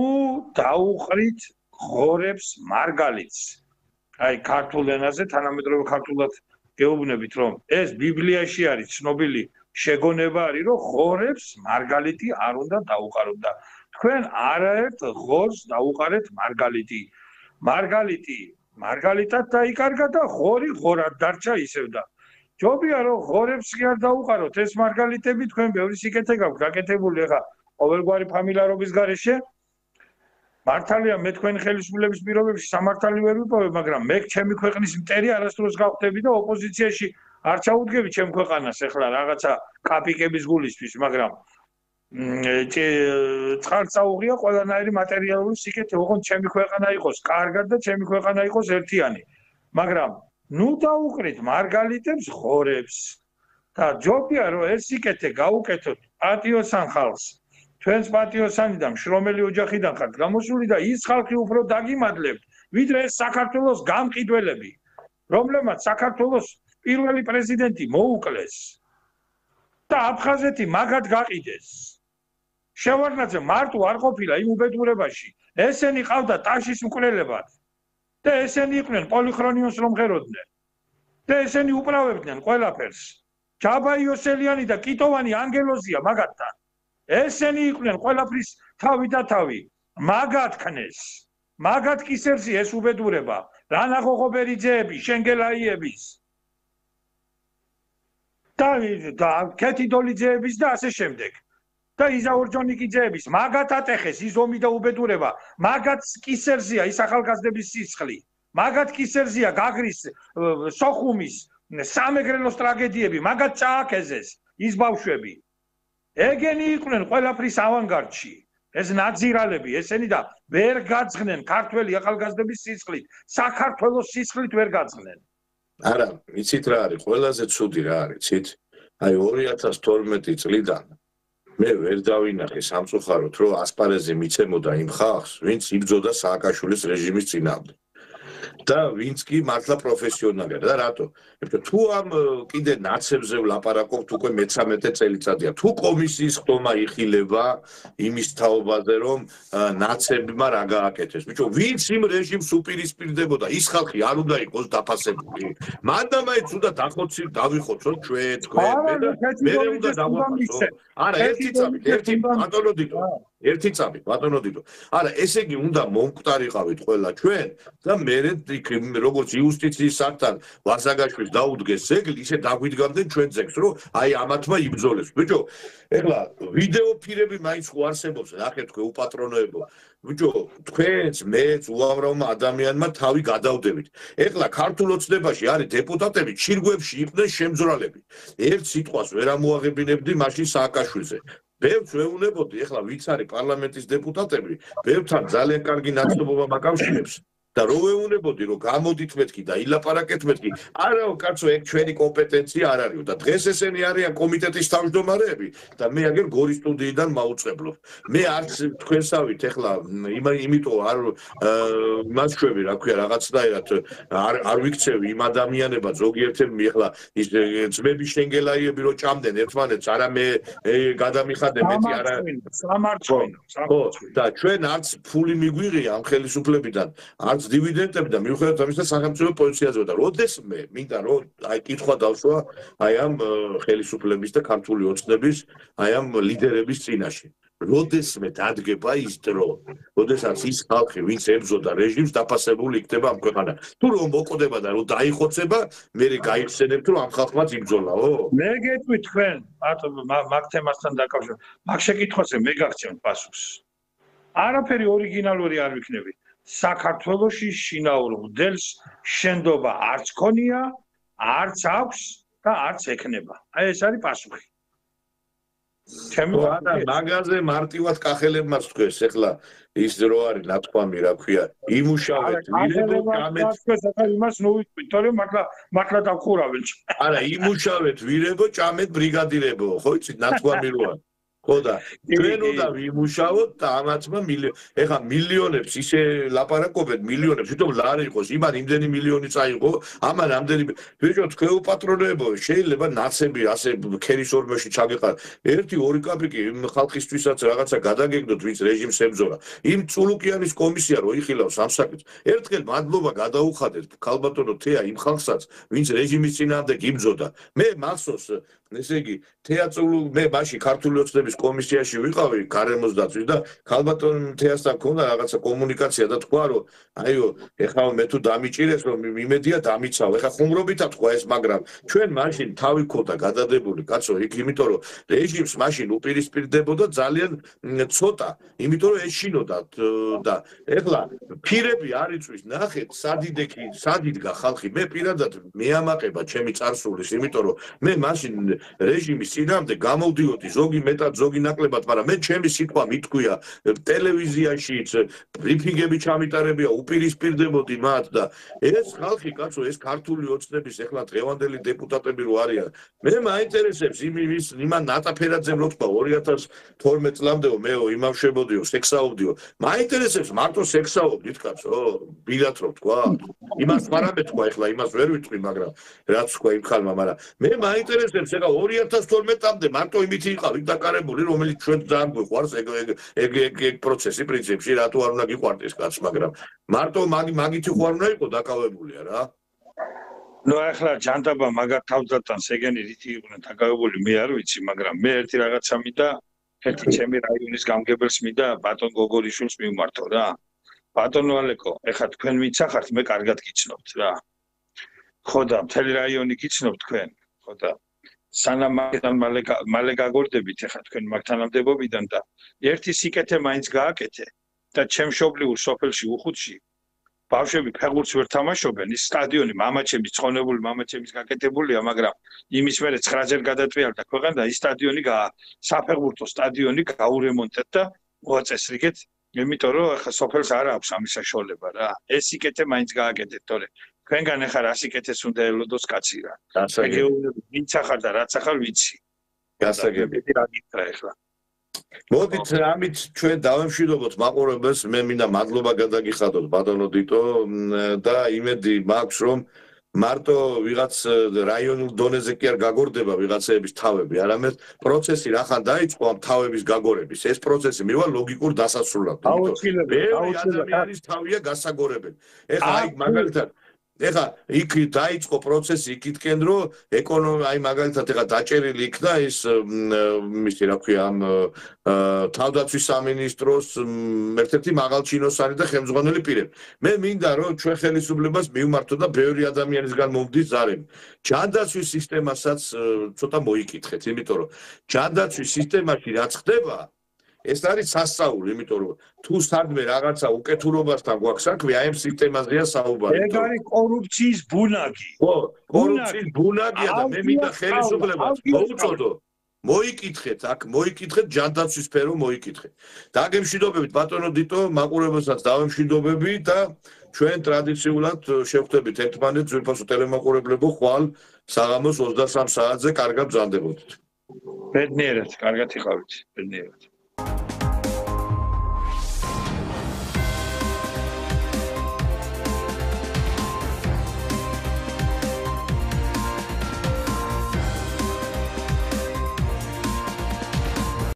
დაუყრით ღორებს მარგალიტს. აი ქართულ ენაზე თანამედროვე ქართულად გეუბნებით რომ ეს ბიბლიაში არის ცნობილი შეგონება არის რომ ღორებს მარგალიტი არ უნდა დაუყაროთ და თქვენ არაერთ ღორს დაუყარეთ მარგალიტი. მარგალიტად დაიკარგა და ღორი ღორად დარჩა ისევ და ჯობია რომ ღორებს კი არ დაუყაროთ ეს მარგალიტები თქვენ ბევრი სიკეთე გაქვთ გაკეთებული ახლა ყოველგვარი ფამილარობის გარეშე მართალია მე თქვენი ხელისუფლების პირობებში სამართალი ვერ ვიპოვებ მაგრამ მე ჩემი ქვეყნის მტერი არასდროს გავხდები და ოპოზიციაში არ ჩაუდგები ჩემ ქვეყანას ახლა რაღაცა კაპიკების გულისთვის მაგრამ წყარს წაუღია ყველანაირი მატერიალური სიკეთე ოღონდ ჩემი ქვეყანა იყოს კარგად და ჩემი ქვეყანა იყოს ერთიანი მაგრამ ნუ დაუყრით მარგალიტებს ღორებს და ჯობია რომ ეს სიკეთე გაუკეთოთ პატიოსან ხალხს თქვენს პატიოსანიდან შრომელი ოჯახიდან ხართ გამოსული და ის ხალხი უფრო დაგიმადლებთ ვიდრე ეს საქართველოს გამყიდველები რომლებმაც საქართველოს პირველი პრეზიდენტი მოუკლეს და აფხაზეთი მაგად გაყიდეს შევარდნაძე მარტო არ ყოფილა იმ უბედურებაში ესენი ყავდა ტაშის მკვლელებად და ესენი იყვნენ პოლიხრონიონს რომ ღეროდნენ და ესენი უправებდნენ ყველაფერს ჯაბა იოსელიანი და კიტოვანი ანგელოზია მაგათთან ესენი იყვნენ ყველაფრის თავი და თავი მაგათ ქნეს მაგათ კისერზე ეს უბედურება რანა ღოღობერიძეები შენგელაიების და ქეთიდოლიძეების და ასე შემდეგ და იზაურჯონიკიძეების მაგათ ატეხეს ის ომი და უბედურება მაგათ კისერზეა ის ახალგაზრდების სისხლი მაგათ კისერზეა გაგრის სოხუმის სამეგრელოს ტრაგედიები მაგათ წააქეზეს ის ბავშვები ეგენი იყვნენ ყველაფრის ავანგარდში ეს ნაძირალები ესენი და ვერ გაძღნენ ქართველი ახალგაზრდების სისხლით საქართველოს სისხლით ვერ გაძღნენ არა იცით რა არის ყველაზე ცუდი რა არის იცით აი 2012 წლიდან მე ვერ დავინახე სამწუხაროდ რომ ასპარეზი მიცემოდა იმ ხალხს ვინც იბრძოდა სააკაშვილის რეჟიმის წინააღმდეგ და ვინც კი მართლა პროფესიონალია და რატო? იმიტომ თუ ამ კიდე ნაცებზე ვლაპარაკობთ უკვე მე-13 წელიწადია. თუ კომისიის ხდომა იხილება იმის თაობაზე რომ ნაცებმა რა გააკეთეს. ბიჭო, ვინც იმ რეჟიმს უპირისპირდებოდა, ის ხალხი არ უნდა იყოს დაფასებული. მანდამაიც უნდა დავიხოცოთ ჩვენ თქვენ მე უნდა დავაფასო. არა, ერთი წამი, ბატონო დიდო. არა, ესე იგი უნდა მომკვდარიყავით ყველა ჩვენ და მე როგორც იუსტიციის საკთან ვასაგაშვილს დაუდგეს ზეგლი, ისე დაგვიდგამდნენ ჩვენ ზეგს, რომ აი ამათმა იბრძოლეს. ბიჭო, ეხლა ვიდეო ფირები მაინც ხო არსებობს, ნახეთ თქვენ უპატრონოებო. ბიჭო, თქვენს, მეც, უამრავმა ადამიანმა თავი გადავდებით. ეხლა ქართულ ოცნებაში არის დეპუტატები, ჩირგვებში იყვნენ შემძვრალები. ერთ სიტყვას ვერ ამოაღებინებდი მაშინ სააკაშვილზე. ბევრს ვეუბნებოდი, ეხლა ვინც არის პარლამენტის დეპუტატები, ბევრთან ძალიან კარგი ნაცნობობა მაკავშირებს. და რო ვეუბნებოდი, რომ გამოდით მეთქი და ილაპარაკეთ მეთქი, არაო კაცო, ეგ ჩვენი კომპეტენცია არ არისო და დღეს ესენი არიან კომიტეტის თავმჯდომარეები და მე აგერ გორის სტუდიიდან მაუწყებლობ. მე არც თქვენსავით ეხლა იმიტომ არ მასშვები, რა ქვია, რაღაცნაირად არ ვიქცევი იმ ადამიანებად ზოგიერთები ეხლა ის ძმები შენგელაიები რო ჭამდნენ ერთმანეთს, არა მე გადამიხადე მეტი არა სამარცხვინო. და ჩვენ არც ფული მიგვიღია ამ ხელისუფლებიდან, არც დივიდენდები და მიუხედავად ამისა სახელმწიფო პოზიციაზე და როდესმე მინდა რომ აი კითხვა დავსვა აი ამ ხელისუფლების და ქართული ოცნების აი ამ ლიდერების წინაშე როდესმე დადგება ის დრო როდესაც ის ხალხი ვინც ებრძოდა რეჟიმს დაფასებული იქნება ამ ქვეყანა თუ რომ მოკვდება და რომ დაიხოცება მე გაიხსენებთ რომ ამ ხალხმაც იბრძოლაო მე გეტყვი თქვენ მაგ თემასთან დაკავშირებით მაგ შეკითხვაზე მე გაგცემთ პასუხს არაფერი ორიგინალური არ ვიქნები საქართველოში შინაურ მოდელს შენდობა არც ქონია, არც აქვს და არც ექნება. აი ეს არის პასუხი. მაგაზე მარტივად კახელებმაც თქვეს, ეხლა ის რო არის ნათქვამი, რა ქვია, იმუშავეთ ვირებო, ჭამეთ. იმას ნოვიტყვით, თორემ მართლა დავხურავენ. არა, იმუშავეთ ვირებო, ჭამეთ ბრიგადირებო, ხო იცით, ნათქვამი როა. ხო და ჩვენ უნდა ვიმუშაოთ და ამათმა ეხა მილიონებს ისე ლაპარაკობენ მილიონებს თვითონ ლარი იყოს იმან იმდენი მილიონი წაიღო ამან ამდენი ბიჭო თქვენ უპატრონებო შეიძლება ნაცები ასე ქერის ორმოში ჩაგეყარ 1-2 კაპიკი იმ ხალხისთვისაც რაღაცა გადაგეგდოთ ვინც რეჟიმს ებრძოლა იმ წულუკიანის კომისია რო იხილავს ამ საკითხს ერთხელ მადლობა გადაუხადეთ ქალბატონო თეა იმ ხალხსაც ვინც რეჟიმის წინააღმდეგ იბრძოდა მე მახსოვს ესე იგი თეატრულ მე მაშინ ქართული ოცნების კომისიაში ვიყავი გარემოს დაცვის და ქალბატონ თეასთან ქონდა რაღაცა კომუნიკაცია და თქვა რომ აიო ეხლა მე თუ დამიჭირეს რომ იმედია დამიცავ ეხლა ხუმრობითა თქვა ეს მაგრამ ჩვენ მაშინ თავი ქონდა გადადებული კაცო იქ იმიტომ რომ რეჟიმს მაშინ უპირისპირდებოდა ძალიან ცოტა იმიტომ რომ ეშინოდა და ეხლა ფირები არ იწვის ნახეთ სადიდგა ხალხი მე პირადად მეამაყება ჩემი წარსულის იმიტომ რომ მე მაშინ რეჟიმის წინააღმდეგ გამოვდიოდი ზოგი მეტად ზოგი ნაკლებად მაგრამ მე ჩემი სიტყვა მithქვია ტელევიზიაშიც ბრიფინგები ჩამიტარებია უპირისპირდებოდი მათ და ეს ხალხი კაცო ეს ქართული ოცნების ეხლა დღევანდელი დეპუტატები რო არიან მე მაინტერესებს იმან ნატაფერაძემ რო თქვა 2012 წლამდეო მეო იმავშებოდიო სექსაობდიო მაინტერესებს მარტო სექსაობდით კაცო ბილათ რო თქვა იმას მარამე თქვა ეხლა იმას ვერ ვიტყვი მაგრამ რაც თქვა იმ ხალმა მაგრამ მე მაინტერესებს ეხლა 2012-მდე მარტო იმით იყავით დაკარებული რომელიც ჩვენ ძალიან გვიყვარს ეგ პროცესი პრინციპში რატო არ უნდა გიყვარდეს კაც მაგრამ მარტო მაგითი ხო არ უნდა იყო დაკავებულია რა ნუ ახლა ჯანდაბა მაგარ თავდატანს ეგენი რითი იყვნენ დაკავებული მე არ ვიცი მაგრამ მე ერთი რაღაცა მინდა ერთი ჩემი რაიონის გამგებელს მინდა ბატონ გოგორიშვილს მივმართო რა ბატონო ალეკო ეხლა თქვენ მიცახართ მე კარგად გიცნობთ რა ხო და მთელი რაიონი გიცნობთ თქვენ ხო და სანამ მალე გაგორდებით ეხლა თქვენ მაგთანამდებობიდან და ერთი სიკეთე მაინც გააკეთე და ჩემშობლიურ სოფელში უხუთში ბავშვები ფეხბურთს ვერ თამაშობენ ის სტადიონი მამაჩემის ცხონებული მამაჩემის გაკეთებულია მაგრამ იმის მერე 9-ჯერ გადაწვიალდა ქვეყანა და ის სტადიონი საფეხბურთო სტადიონი გაურემონტეთ და მოაწესრიგეთ იმიტომ რომ ახლა სოფელს არ აქვს ამის საშუალება რა ეს სიკეთე მაინც გააკეთეთ თორე თქვენგან ახლა რა სიკეთეს უნდა ელოდოს კაცი რა რეგიონები ვინც ახარ და რაც ახარ ვიცი გასაგები რა გითხრა ახლა მოდით ამით ჩვენ დავემშვიდობოთ მაყურებელს მე მინდა მადლობა გადაგიხადოთ ბატონო დიტო და იმედი მაქვს რომ მარტო ვიღაც რაიონულ დონეზე კი არ გაგორდება ვიღაცების თავები არამედ პროცესი რახან დაიწყო ამ თავების გაგორების ეს პროცესი მივა ლოგიკურ დასასრულად აუცილებლად ადამიანის თავია გასაგორებელი ეხლა აი მაგალითად ეხლა იქ დაიწყო პროცესი იქითკენ რომ აი მაგალითად ეხლა დაჭერილი იქნა ის მისი რა ქვია ამ თავდაცვის სამინისტროს ერთ-ერთი მაღალჩინოსანი და ხელმძღვანელი პირები მე მინდა რომ ჩვენ ხელისუფლებას მივმართოთ და ბევრი ადამიანისგან მომდის ზარები ჯანდაცვის სისტემასაც ცოტა მოიკითხეთ იმიტომ რომ ჯანდაცვის სისტემაში რაც ხდება ეს არის სასწაული, იმიტომ რომ თუ სადმე რაღაცა უკეთურობასთან გვაქვს საქმე, აი ამ სისტემაზეა საუბარი. ეგ არის კორუფციის ბუნაგი. ხო, კორუფციის ბუნაგია და მე მინდა ხელისუფლებას მოუწოდო. მოიკითხეთ, აქ მოიკითხეთ ჯანდაცვის სფერო მოიკითხეთ. დაგემშვიდობებით ბატონო დიტო, მაყურებელსაც დავემშვიდობები და ჩვენ ტრადიციულად შევხვდებით ერთმანეთს ძვირფასო ტელემაყურებლებო ხვალ საღამოს 23 საათზე კარგად ბრძანდებოდით. ბედნიერად, კარგად იყავით, ბედნიერად.